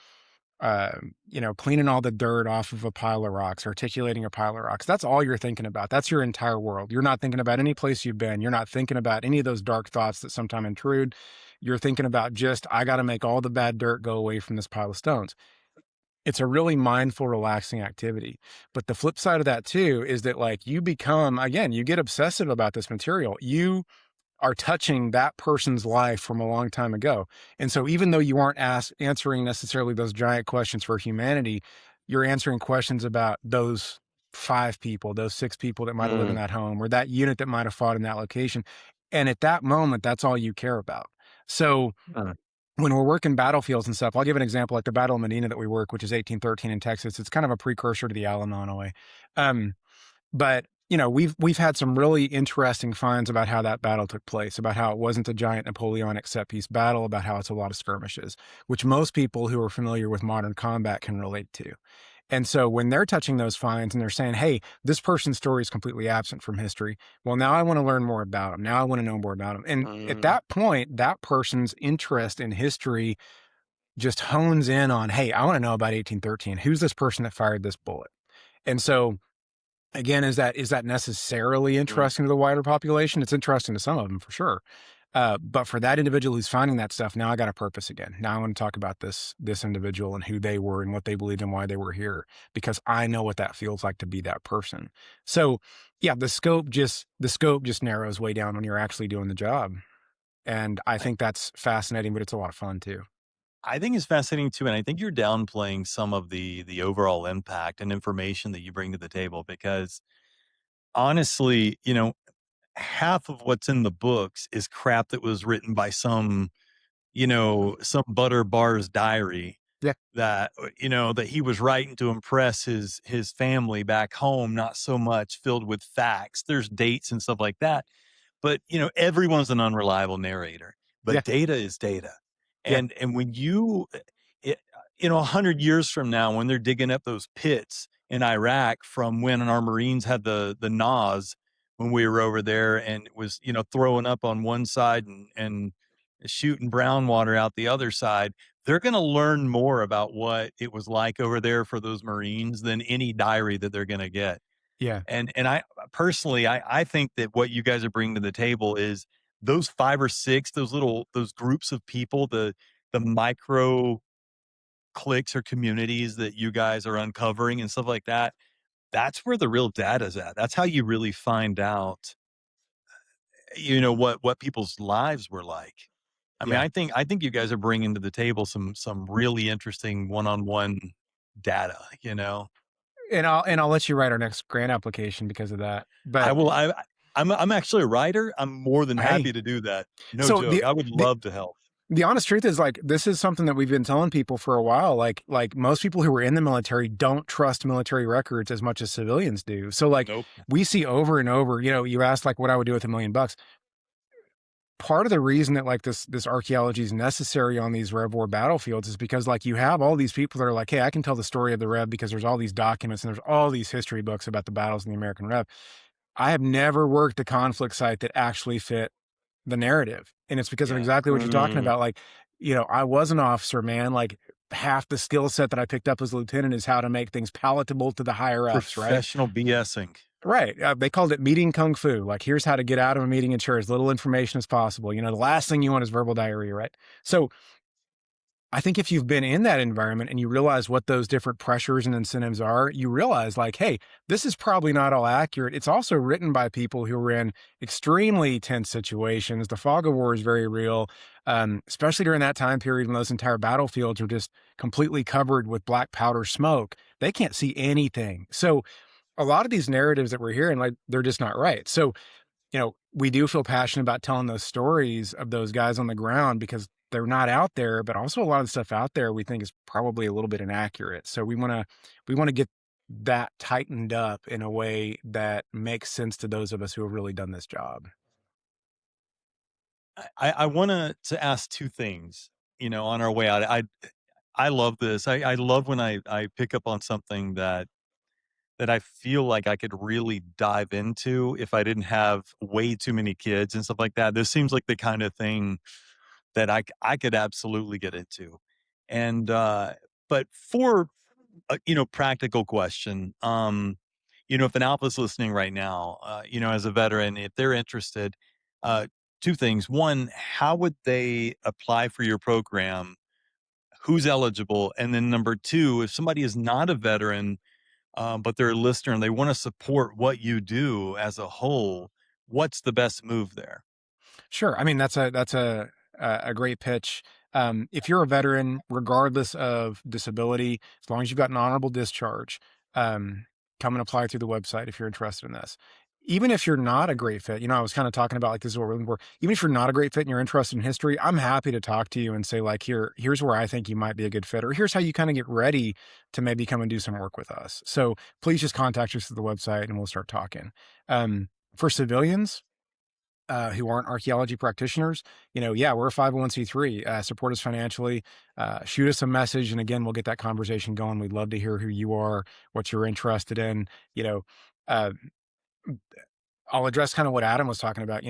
cleaning all the dirt off of a pile of rocks, articulating a pile of rocks, that's all you're thinking about. That's your entire world. You're not thinking about any place you've been. You're not thinking about any of those dark thoughts that sometimes intrude. You're thinking about just, I got to make all the bad dirt go away from this pile of stones. It's a really mindful, relaxing activity. But the flip side of that too is that like you become, again, you get obsessive about this material. are touching that person's life from a long time ago. And so even though you aren't answering necessarily those giant questions for humanity, you're answering questions about those 5 people, those 6 people that might have lived in that home, or that unit that might have fought in that location. And at that moment, that's all you care about. So when we're working battlefields and stuff, I'll give an example, like the Battle of Medina that we work, which is 1813 in Texas. It's kind of a precursor to the Alamo in a way. But we've had some really interesting finds about how that battle took place, about how it wasn't a giant Napoleonic set piece battle, about how it's a lot of skirmishes, which most people who are familiar with modern combat can relate to. And so when they're touching those finds and they're saying, hey, this person's story is completely absent from history. Well, now I want to learn more about them. Now I want to know more about them. And at that point, that person's interest in history just hones in on, hey, I want to know about 1813. Who's this person that fired this bullet? And so again, is that necessarily interesting to the wider population? It's interesting to some of them for sure. But for that individual who's finding that stuff, now I got a purpose again. Now I want to talk about this individual and who they were and what they believed and why they were here, because I know what that feels like to be that person. So yeah, the scope just narrows way down when you're actually doing the job. And I think that's fascinating, but it's a lot of fun too. I think it's fascinating too, and I think you're downplaying some of the overall impact and information that you bring to the table, because honestly, half of what's in the books is crap that was written by some butter bar's diary Yeah. that that he was writing to impress his family back home, not so much filled with facts. There's dates and stuff like that, but everyone's an unreliable narrator. Yeah. But data is data. Yeah. And when 100 years from now, when they're digging up those pits in Iraq from when our Marines had the NAS when we were over there, and it was, throwing up on one side and shooting brown water out the other side, they're going to learn more about what it was like over there for those Marines than any diary that they're going to get. Yeah. And I personally, I think that what you guys are bringing to the table is those 5 or 6, those groups of people, the micro cliques or communities that you guys are uncovering and stuff like that. That's where the real data is at. That's how you really find out, what people's lives were like. I mean, Yeah. I think you guys are bringing to the table some really interesting one-on-one data, And I'll let you write our next grant application because of that. But I will. I'm actually a writer. I'm more than Hey. happy to do that. No So joke. I would love to help. The honest truth is, like, this is something that we've been telling people for a while. Like most people who are in the military don't trust military records as much as civilians do. So like Nope. we see over and over, you asked like what I would do with $1 million. Part of the reason that like this archaeology is necessary on these Rev War battlefields is because like you have all these people that are like, hey, I can tell the story of the Rev because there's all these documents and there's all these history books about the battles in the American Rev. I have never worked a conflict site that actually fit the narrative. And it's because of exactly what you're talking about. Like, I was an officer, man. Like half the skill set that I picked up as a lieutenant is how to make things palatable to the higher ups, right? Professional BSing. Right. They called it meeting kung fu. Like, here's how to get out of a meeting and share as little information as possible. The last thing you want is verbal diarrhea, right? So I think if you've been in that environment and you realize what those different pressures and incentives are, you realize like, hey, this is probably not all accurate. It's also written by people who are in extremely tense situations. The fog of war is very real, especially during that time period when those entire battlefields are just completely covered with black powder smoke. They can't see anything. So a lot of these narratives that we're hearing, like, they're just not right. So, we do feel passionate about telling those stories of those guys on the ground because they're not out there, but also a lot of the stuff out there we think is probably a little bit inaccurate. So we want to get that tightened up in a way that makes sense to those of us who have really done this job. I want to ask 2 things, on our way out. I love this. I love when I pick up on something that I feel like I could really dive into if I didn't have way too many kids and stuff like that. This seems like the kind of thing that I could absolutely get into. And but for practical question, if an alpha's listening right now, as a veteran, if they're interested, 2 things. One, how would they apply for your program? Who's eligible? And then number 2, if somebody is not a veteran, but they're a listener and they want to support what you do as a whole, what's the best move there? Sure. I mean, that's a great pitch. If you're a veteran, regardless of disability, as long as you've got an honorable discharge, come and apply through the website if you're interested in this. Even if you're not a great fit, I was kind of talking about like this is what we're looking for. Even if you're not a great fit and you're interested in history, I'm happy to talk to you and say like, here's where I think you might be a good fit, or here's how you kind of get ready to maybe come and do some work with us. So please just contact us through the website and we'll start talking. For civilians, who aren't archaeology practitioners, yeah, we're a 501c3. Support us financially. Shoot us a message, and again, we'll get that conversation going. We'd love to hear who you are, what you're interested in. Uh, I'll address kind of what Adam was talking about.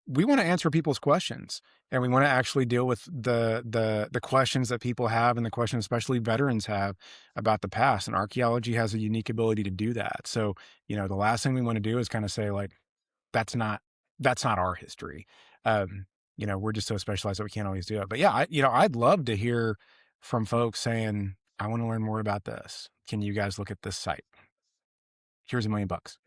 We want to answer people's questions, and we want to actually deal with the questions that people have, and the questions especially veterans have about the past. And archaeology has a unique ability to do that. So, the last thing we want to do is kind of say like, that's not that's not our history. We're just so specialized that we can't always do it. But yeah, I'd love to hear from folks saying, I want to learn more about this. Can you guys look at this site? Here's $1,000,000.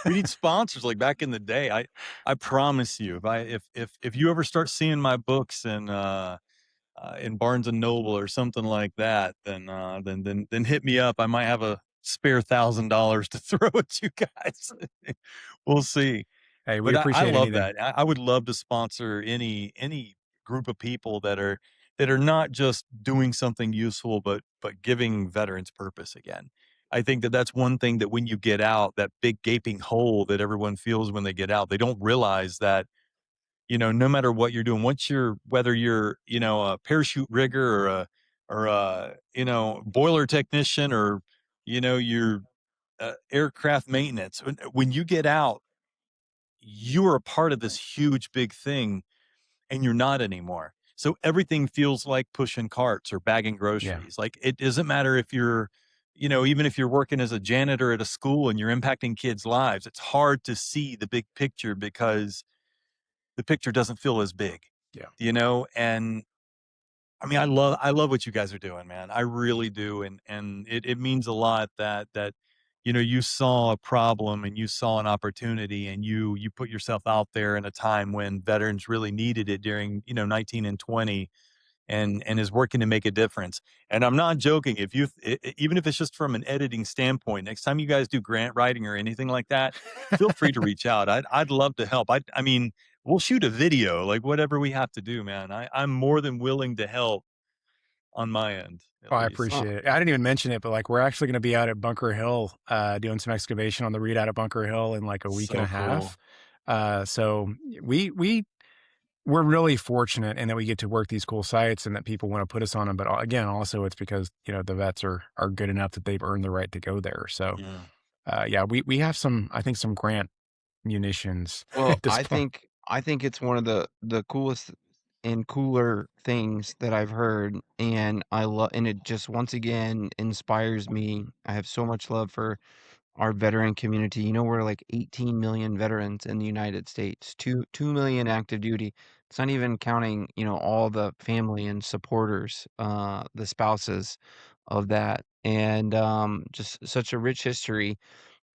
We need sponsors like back in the day. I promise you, if you ever start seeing my books in Barnes and Noble or something like that, then hit me up. I might have a spare $1,000 to throw at you guys. We'll see. Hey, we But I appreciate love anything. that. I would love to sponsor any group of people that are not just doing something useful, but giving veterans purpose again. I think that that's one thing that when you get out, that big gaping hole that everyone feels when they get out, they don't realize that, no matter what you're doing, whether you're, a parachute rigger or a boiler technician or, you're aircraft maintenance, when you get out, you are a part of this huge big thing and you're not anymore. So everything feels like pushing carts or bagging Yeah. groceries. Like it doesn't matter if you're, even if you're working as a janitor at a school and you're impacting kids' lives, it's hard to see the big picture because the picture doesn't feel as big, Yeah. and I love what you guys are doing, man. I really do. And it means a lot that, you saw a problem and you saw an opportunity and you put yourself out there in a time when veterans really needed it during, 19 and 20 and is working to make a difference. And I'm not joking. If even if it's just from an editing standpoint, next time you guys do grant writing or anything like that, feel free to reach out. I'd love to help. I mean, we'll shoot a video, like whatever we have to do, man. I'm more than willing to help on my end, at Oh, I least. appreciate it. I didn't even mention it, but like we're actually going to be out at Bunker Hill, doing some excavation on the redoubt at Bunker Hill in like a week and a So cool. half. So we're really fortunate in that we get to work these cool sites and that people want to put us on them. But again, also it's because, the vets are good enough that they've earned the right to go there. So, Yeah. yeah, we have I think some grant munitions Well, at this point. I think it's one of the coolest and cooler things that I've heard, and I love, and it just once again inspires me. I have so much love for our veteran community. We're like 18 million veterans in the United States, 2 million active duty. It's not even counting, all the family and supporters, the spouses of that, and just such a rich history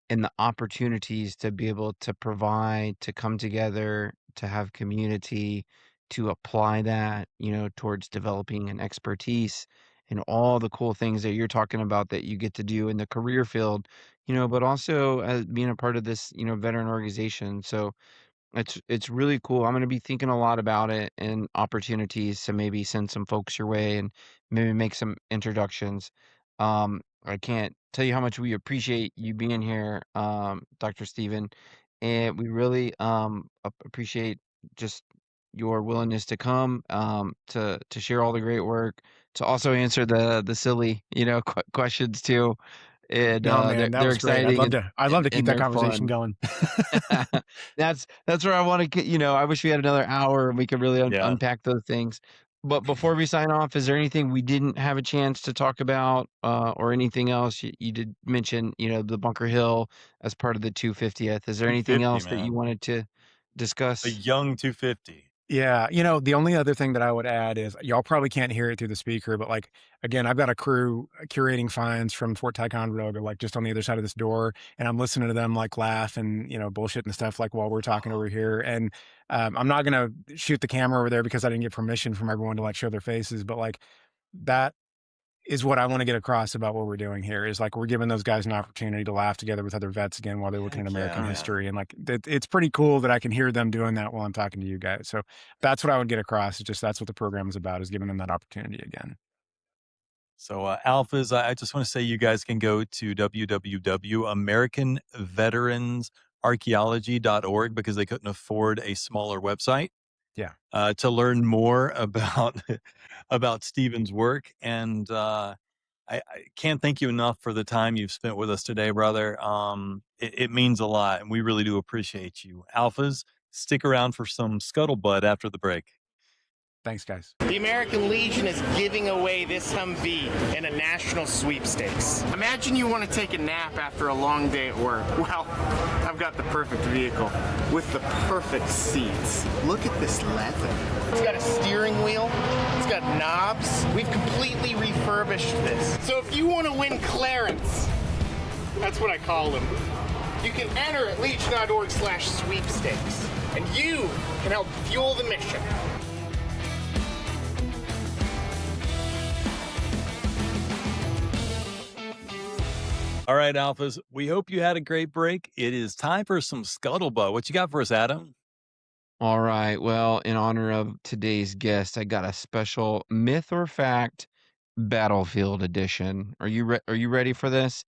and the opportunities to be able to provide, to come together, to have community, to apply that, towards developing an expertise and all the cool things that you're talking about that you get to do in the career field, but also as being a part of this, veteran organization. So it's really cool. I'm gonna be thinking a lot about it and opportunities to maybe send some folks your way and maybe make some introductions. I can't tell you how much we appreciate you being here, Dr. Steven, and we really appreciate just your willingness to come, to share all the great work, to also answer the silly, questions too. And No, man, that they're was great. exciting I'd love to keep and that they're conversation fun. going. That's where I want to get, I wish we had another hour and we could really Yeah. unpack those things. But before we sign off, is there anything we didn't have a chance to talk about, or anything else? You did mention, the Bunker Hill as part of the 250th. Is there anything 250, else that you man. wanted to A discuss? young 250. Yeah, the only other thing that I would add is y'all probably can't hear it through the speaker, but, like, again, I've got a crew curating finds from Fort Ticonderoga, like, just on the other side of this door, and I'm listening to them, like, laugh and, bullshit and stuff, like, while we're talking over here, and, I'm not gonna shoot the camera over there because I didn't get permission from everyone to, like, show their faces, but, like, that is what I wanna get across about what we're doing here is, like, we're giving those guys an opportunity to laugh together with other vets again while they're looking at Heck American yeah. history, and, like, it's pretty cool that I can hear them doing that while I'm talking to you guys, so that's what I would get across, it's just that's what the program is about, is giving them that opportunity again. So, Alphas, I just want to say you guys can go to www.americanveteransarchaeology.org because they couldn't afford a smaller website Yeah. to learn more about about Stephen's work. And I can't thank you enough for the time you've spent with us today, brother. It means a lot, and we really do appreciate you. Alphas, stick around for some scuttlebutt after the break. Thanks, guys. The American Legion is giving away this Humvee in a national sweepstakes. Imagine you want to take a nap after a long day at work. Well, I've got the perfect vehicle with the perfect seats. Look at this leather. It's got a steering wheel. It's got knobs. We've completely refurbished this. So if you want to win Clarence, that's what I call them, you can enter at legion.org/sweepstakes, and you can help fuel the mission. All right, Alphas, we hope you had a great break. It is time for some scuttlebutt. What you got for us, Adam? All right. Well, in honor of today's guest, I got a special myth or fact battlefield edition. Are you ready for this?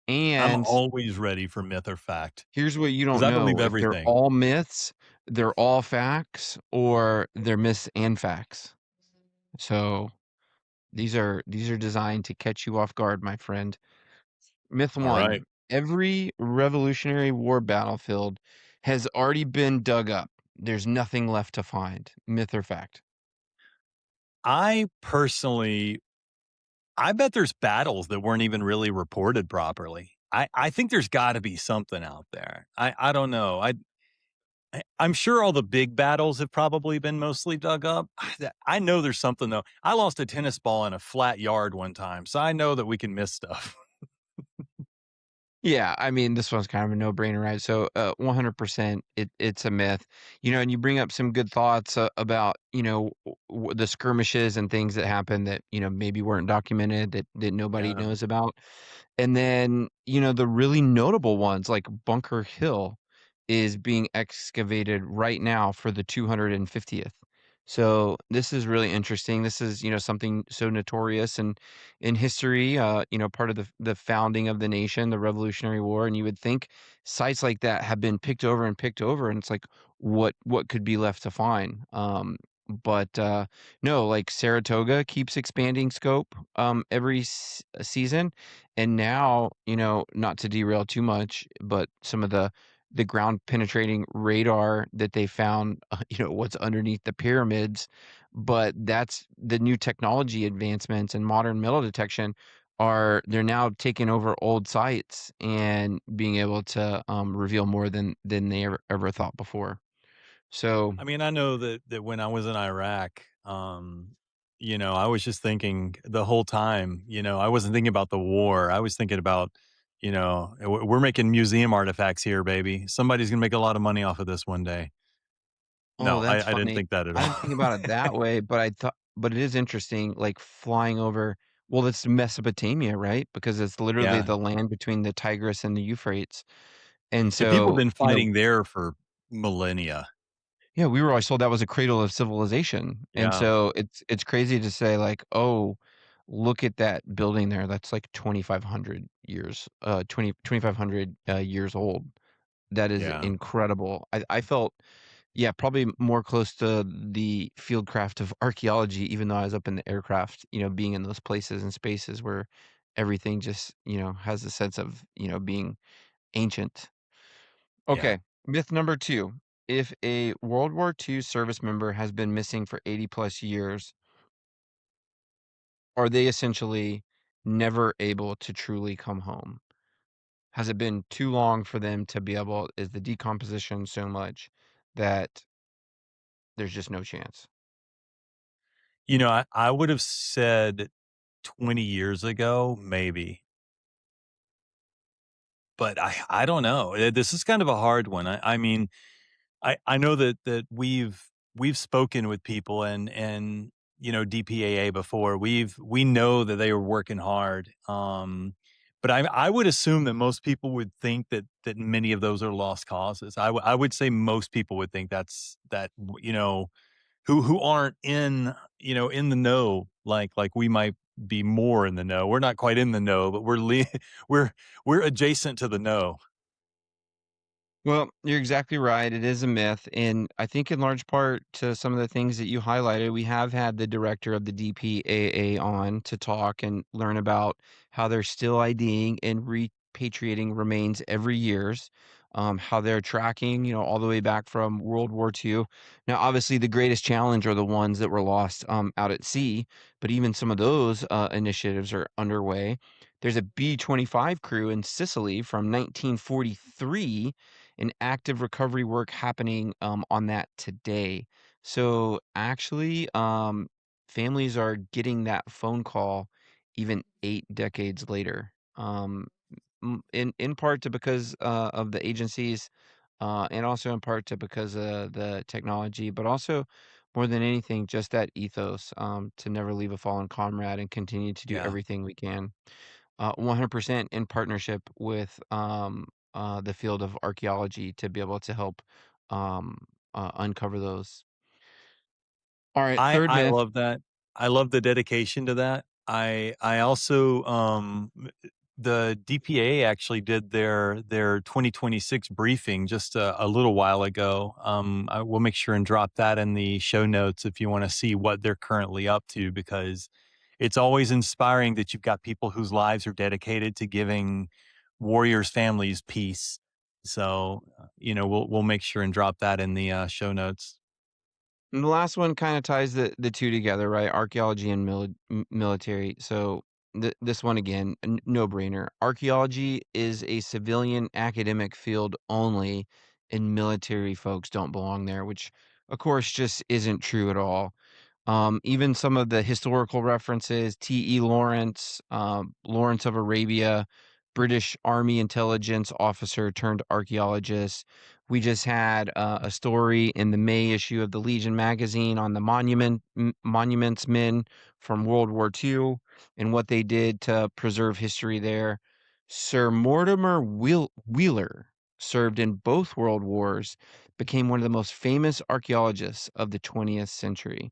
I'm And always ready for myth or fact here's what you because don't I believe know. If they're everything. all myths, they're all facts, or they're myths and facts. So these are designed to catch you off guard, my friend. Myth All right. one. Every Revolutionary War battlefield has already been dug up. There's nothing left to find. Myth or fact? I personally, I bet there's battles that weren't even really reported properly. I think there's got to be something out there. I don't know. I'm sure all the big battles have probably been mostly dug up. I know there's something though. I lost a tennis ball in a flat yard one time, so I know that we can miss stuff. Yeah, I mean, this one's kind of a no-brainer, right? So, 100% it's a myth. And you bring up some good thoughts about, the skirmishes and things that happened that, maybe weren't documented that nobody Yeah. knows about. And then, the really notable ones like Bunker Hill is being excavated right now for the 250th. So this is really interesting. This is, something so notorious and in history, part of the founding of the nation, the Revolutionary War. And you would think sites like that have been picked over and picked over, and it's like, what could be left to find? But no, like Saratoga keeps expanding scope every season, and now, not to derail too much, but some of the ground penetrating radar that they found, what's underneath the pyramids, but that's the new technology advancements and modern metal detection they're now taking over old sites and being able to reveal more than they ever thought before. So, I mean, I know that when I was in Iraq, I was just thinking the whole time, I wasn't thinking about the war. I was thinking about, we're making museum artifacts here, baby. Somebody's gonna make a lot of money off of this one day. oh, No, that's I didn't funny. think that at I didn't think about it that all. way, but it is interesting, like flying over. Well, it's Mesopotamia, right? Because it's literally Yeah. the land between the Tigris and the Euphrates. And And people have so, been fighting there for millennia. yeah, we were always told that was a cradle of civilization. And Yeah. so it's crazy to say like, oh, look at that building there. That's like 2,500 years, 2,500 years old. That is Yeah. incredible. I felt, yeah, probably more close to the fieldcraft of archaeology, even though I was up in the aircraft, being in those places and spaces where everything just, has a sense of, being ancient. Yeah. Okay, myth number two. If a World War II service member has been missing for 80 plus years, are they essentially never able to truly come home? Has it been too long for them to be able, is the decomposition so much that there's just no chance. I would have said 20 years ago, maybe, but I don't know. This is kind of a hard one. I mean, I know that we've spoken with people and DPAA before. We know that they were working hard. But I would assume that most people would think that many of those are lost causes. I would say most people would think who aren't in the know, like we might be more in the know. We're not quite in the know, but we're we're adjacent to the know. Well, you're exactly right. It is a myth. And I think in large part to some of the things that you highlighted, we have had the director of the DPAA on to talk and learn about how they're still IDing and repatriating remains every years, how they're tracking, all the way back from World War II. Now, obviously, the greatest challenge are the ones that were lost out at sea, but even some of those initiatives are underway. There's a B-25 crew in Sicily from 1943 and active recovery work happening on that today. So actually, families are getting that phone call even 8 decades later. In part to because of the agencies, and also in part to because of the technology, but also more than anything, just that ethos to never leave a fallen comrade and continue to do Yeah. everything we can. 100% in partnership with the field of archaeology to be able to help um, uncover those. All right, third I myth. love that. I love the dedication to that. I also the DPA actually did their 2026 briefing just a little while ago. I will make sure and drop that in the show notes if you want to see what they're currently up to, because it's always inspiring that you've got people whose lives are dedicated to giving warriors' families peace. So, we'll make sure and drop that in the show notes. And the last one kind of ties the two together, right? Archaeology and military. So this one again, no brainer. Archaeology is a civilian academic field only, and military folks don't belong there, which of course just isn't true at all. Even some of the historical references, T.E. Lawrence, Lawrence of Arabia, British Army intelligence officer turned archaeologist. We just had a story in the May issue of the Legion magazine on the monuments men from World War II and what they did to preserve history there. Sir Mortimer Wheeler served in both world wars, became one of the most famous archaeologists of the 20th century.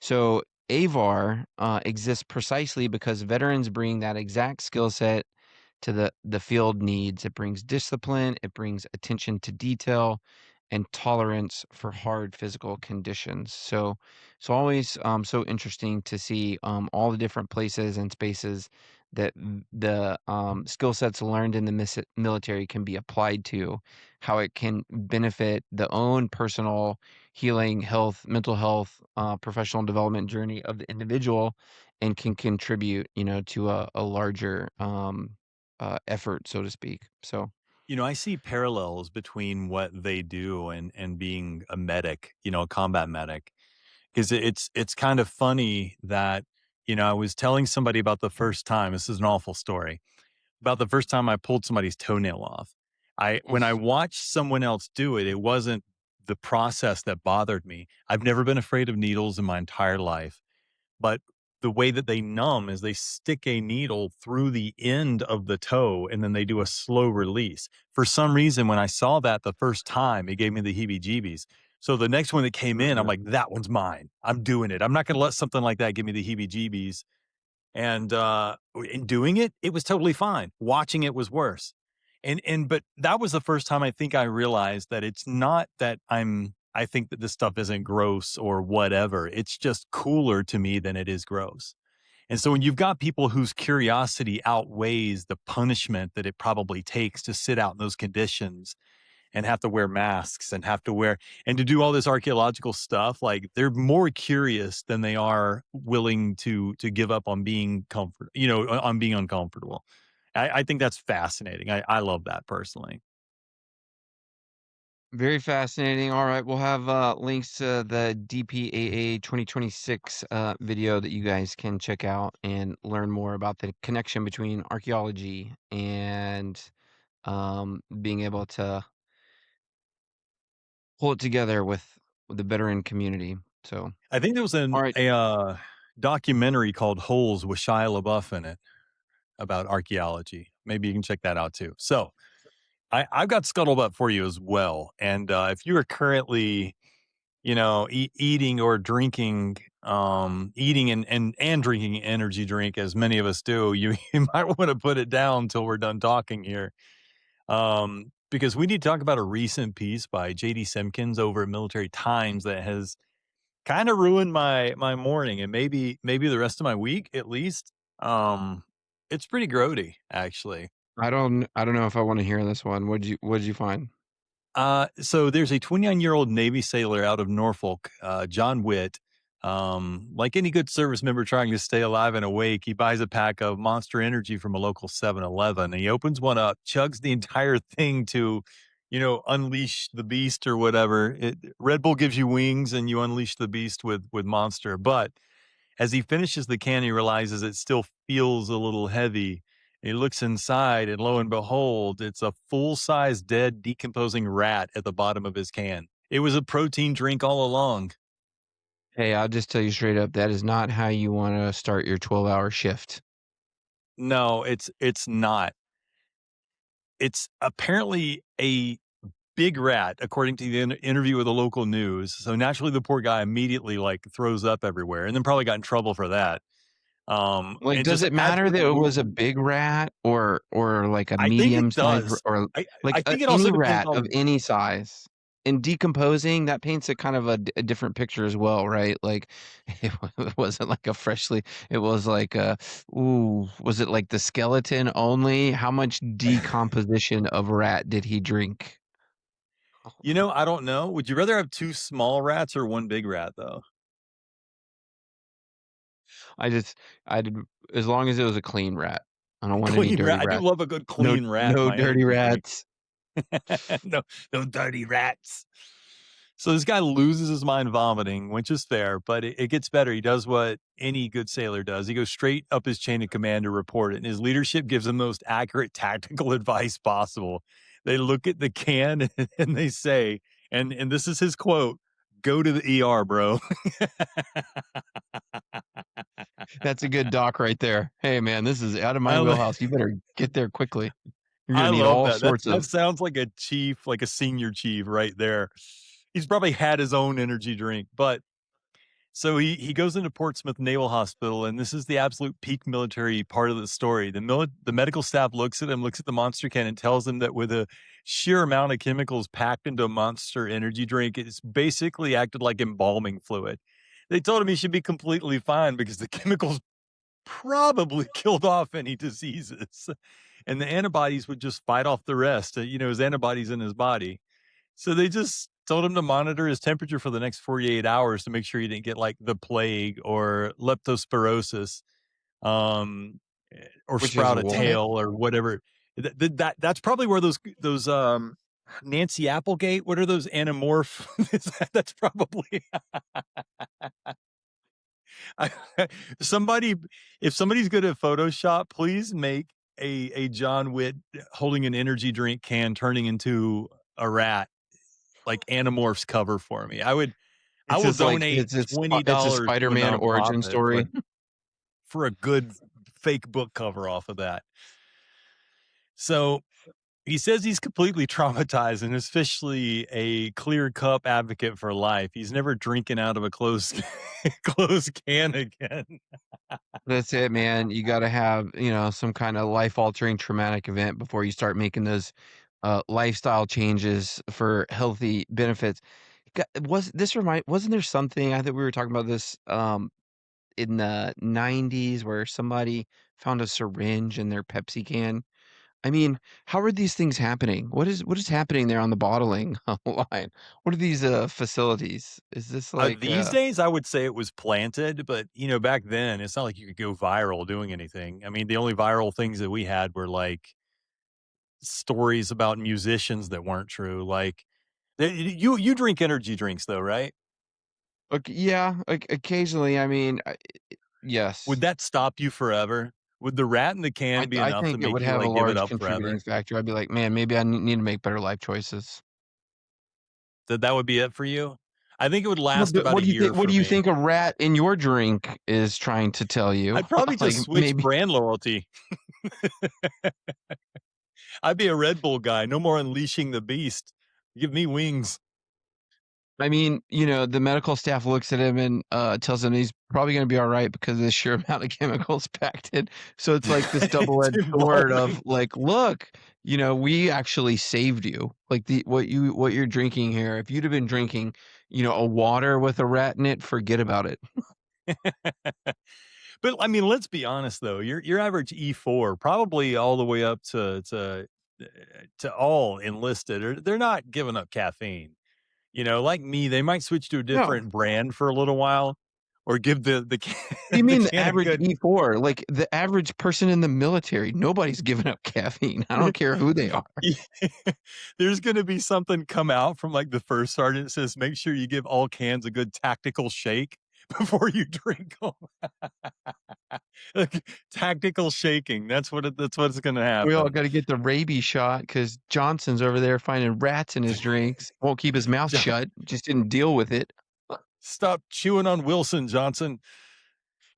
So AVAR exists precisely because veterans bring that exact skill set to the field needs. It brings discipline, it brings attention to detail, and tolerance for hard physical conditions. So it's always so interesting to see all the different places and spaces that the skill sets learned in the military can be applied to, how it can benefit the own personal healing, health, mental health, professional development journey of the individual, and can contribute, to a larger effort, so to speak. So, I see parallels between what they do and being a medic, a combat medic. Because it's kind of funny that, I was telling somebody about the first time, this is an awful story, about the first time I pulled somebody's toenail off. When I oof. watched someone else do it, it wasn't the process that bothered me. I've never been afraid of needles in my entire life. But the way that they numb is they stick a needle through the end of the toe and then they do a slow release. For some reason, when I saw that the first time, it gave me the heebie-jeebies. So the next one that came in, I'm like, that one's mine. I'm doing it. I'm not going to let something like that give me the heebie-jeebies. And in doing it, it was totally fine. Watching it was worse. But that was the first time I think I realized that it's not that I think that this stuff isn't gross or whatever. It's just cooler to me than it is gross. And so when you've got people whose curiosity outweighs the punishment that it probably takes to sit out in those conditions and have to wear masks and have to wear and to do all this archaeological stuff, like they're more curious than they are willing to give up on being on being uncomfortable. I think that's fascinating. I love that personally. Very fascinating. All right, we'll have links to the DPAA 2026 video that you guys can check out and learn more about the connection between archaeology and being able to pull it together with the veteran community. So, I think there was all right. a documentary called Holes with Shia LaBeouf in it about archaeology. Maybe you can check that out too. So I've got scuttlebutt for you as well. And if you are currently, eating or drinking, eating and drinking energy drink, as many of us do, you might want to put it down until we're done talking here. Because we need to talk about a recent piece by J.D. Simpkins over at Military Times that has kind of ruined my morning and maybe the rest of my week at least. It's pretty grody, actually. I don't know if I want to hear this one. What'd you find? So there's a 29-year-old Navy sailor out of Norfolk, John Witt. Like any good service member trying to stay alive and awake, he buys a pack of Monster Energy from a local 7-Eleven. He opens one up, chugs the entire thing to, unleash the beast or whatever. Red Bull gives you wings and you unleash the beast with Monster. But as he finishes the can, he realizes it still feels a little heavy. He looks inside, and lo and behold, it's a full-size, dead, decomposing rat at the bottom of his can. It was a protein drink all along. Hey, I'll just tell you straight up, that is not how you want to start your 12-hour shift. No, it's not. It's apparently a big rat, according to the interview with the local news. So naturally, the poor guy immediately throws up everywhere, and then probably got in trouble for that. Like, And does just it adds matter to that the it was a mood. big rat or like a I think it medium-sized does. or I like I think it any also depends rat of on. any size? And decomposing, that paints a kind of a different picture as well, right? Like, it wasn't like a freshly, it was like was it like the skeleton only? How much decomposition of rat did he drink? I don't know. Would you rather have 2 small rats or 1 big rat, though? I just, I did, as long as it was a clean rat. I don't want any Clean rat. dirty I do rats. love a good No, clean rat in no my dirty energy drink. rats. No, no dirty rats. So this guy loses his mind vomiting, which is fair, but it gets better. He does what any good sailor does. He goes straight up his chain of command to report it, and his leadership gives him the most accurate tactical advice possible. They look at the can and they say, and this is his quote, "Go to the ER, bro." That's a good doc right there. Hey, man, this is out of my I lo wheelhouse. You better get there quickly. You're I gonna need love all that. That sorts that of. sounds like a chief, like a senior chief right there. He's probably had his own energy drink, but so he goes into Portsmouth Naval Hospital, and this is the absolute peak military part of the story. The medical staff looks at him, looks at the Monster can, and tells him that with a sheer amount of chemicals packed into a Monster energy drink, it's basically acted like embalming fluid. They told him he should be completely fine because the chemicals probably killed off any diseases, and the antibodies would just fight off the rest. His antibodies in his body. So they just told him to monitor his temperature for the next 48 hours to make sure he didn't get like the plague or leptospirosis, or Which is sprout a what? tail or whatever. That's probably where those Nancy Applegate. What are those anamorph? That's probably I, somebody. If somebody's good at Photoshop, please make a John Witt holding an energy drink can turning into a rat, like Animorphs cover for me. I It's will just like donate it's a $20 to a Spider-Man origin nonprofit for story. a good fake book cover off of that. So he says he's completely traumatized and is officially a clear cup advocate for life. He's never drinking out of a closed closed can again. That's it, man. You got to have, some kind of life-altering traumatic event before you start making those lifestyle changes for healthy benefits. Wasn't there something, I think we were talking about this in the 90s where somebody found a syringe in their Pepsi can? I mean, how are these things happening? What is happening there on the bottling line? What are these facilities? Is this like These days, I would say it was planted, but back then, it's not like you could go viral doing anything. I mean, the only viral things that we had were like stories about musicians that weren't true. Like You drink energy drinks though, right? Okay, yeah, like occasionally. I mean, yes. Would that stop you forever? Would the rat in the can be I enough to think it make would you have a like give it large up contributing forever? factor. I'd be like, man, maybe I need to make better life choices. That would be it for you? I think it would last about What a do you think? year What for do you me. think a rat in your drink is trying to tell you? I'd probably Like just switch maybe. brand loyalty. I'd be a Red Bull guy. No more unleashing the beast. Give me wings. I mean, the medical staff looks at him and tells him he's probably going to be all right because of the sheer amount of chemicals packed in. So it's like this It's double-edged sword of embalming. like, look, we actually saved you. Like what you're drinking here. If you'd have been drinking, a water with a rat in it, forget about it. But I mean, let's be honest though. Your average E4, probably all the way up to all enlisted, or they're not giving up caffeine. Like me, they might switch to a No. different brand for a little while, or give the can, What do you the mean the can a average good. E4? Like the average person in the military, nobody's giving up caffeine. I don't care who they are. There's going to be something come out from like the first sergeant that says, make sure you give all cans a good tactical shake before you drink them. Like, tactical shaking. That's what's going to We all happen. got to get the rabies shot because Johnson's over there finding rats in his drinks. Won't keep his mouth Jo- shut. Just didn't deal with it. Stop chewing on Wilson, Johnson.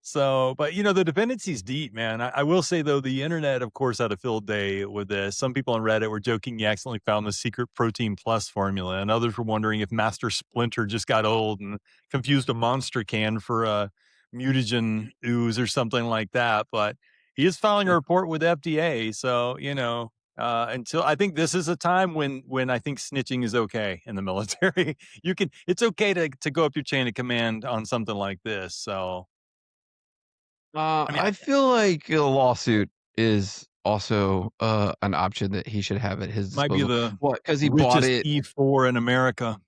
So, but the dependency's deep, man. I will say though, the internet, of course, had a field day with this. Some people on Reddit were joking you accidentally found the secret protein plus formula, and others were wondering if Master Splinter just got old and confused a monster can for a mutagen ooze or something like that. But he is filing a report with FDA, so until I think this is a time when I think snitching is okay in the military. It's okay to go up your chain of command on something like this. So. I mean, I feel like a lawsuit is also an option that he should have at his might be disposal. the What? Because he bought richest it. E4 in America.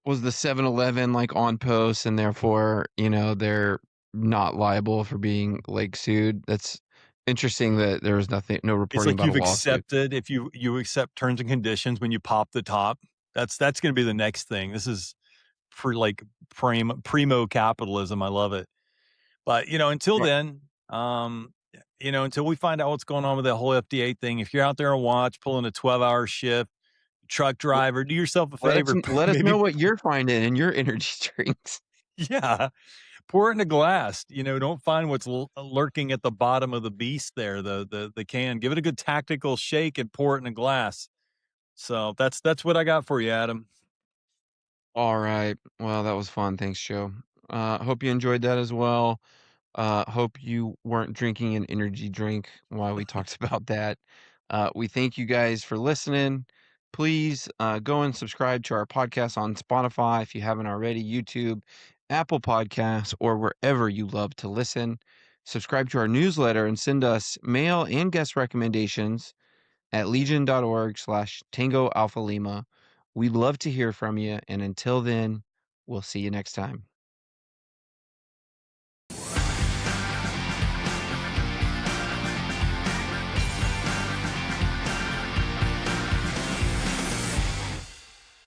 Was the 7-Eleven like on post, and therefore they're not liable for being like sued? That's interesting that there was no It's reporting like about a you've lawsuit. accepted if you accept terms and conditions when you pop the top. That's gonna be the next thing. This is for like primo capitalism. I love it. But until Right. then, until we find out what's going on with that whole FDA thing, if you're out there on watch, pulling a 12-hour shift, truck driver, do yourself a favor. Let us know Maybe, what you're finding in your energy drinks. yeah, pour it in a glass. Don't find what's lurking at the bottom of the beast there, the can. Give it a good tactical shake and pour it in a glass. So that's what I got for you, Adam. All right. Well, that was fun. Thanks, Joe. Hope you enjoyed that as well. Hope you weren't drinking an energy drink while we talked about that. We thank you guys for listening. Please go and subscribe to our podcast on Spotify if you haven't already, YouTube, Apple Podcasts, or wherever you love to listen. Subscribe to our newsletter and send us mail and guest recommendations at legion.org/Tango Alpha Lima. We'd love to hear from you. And until then, we'll see you next time.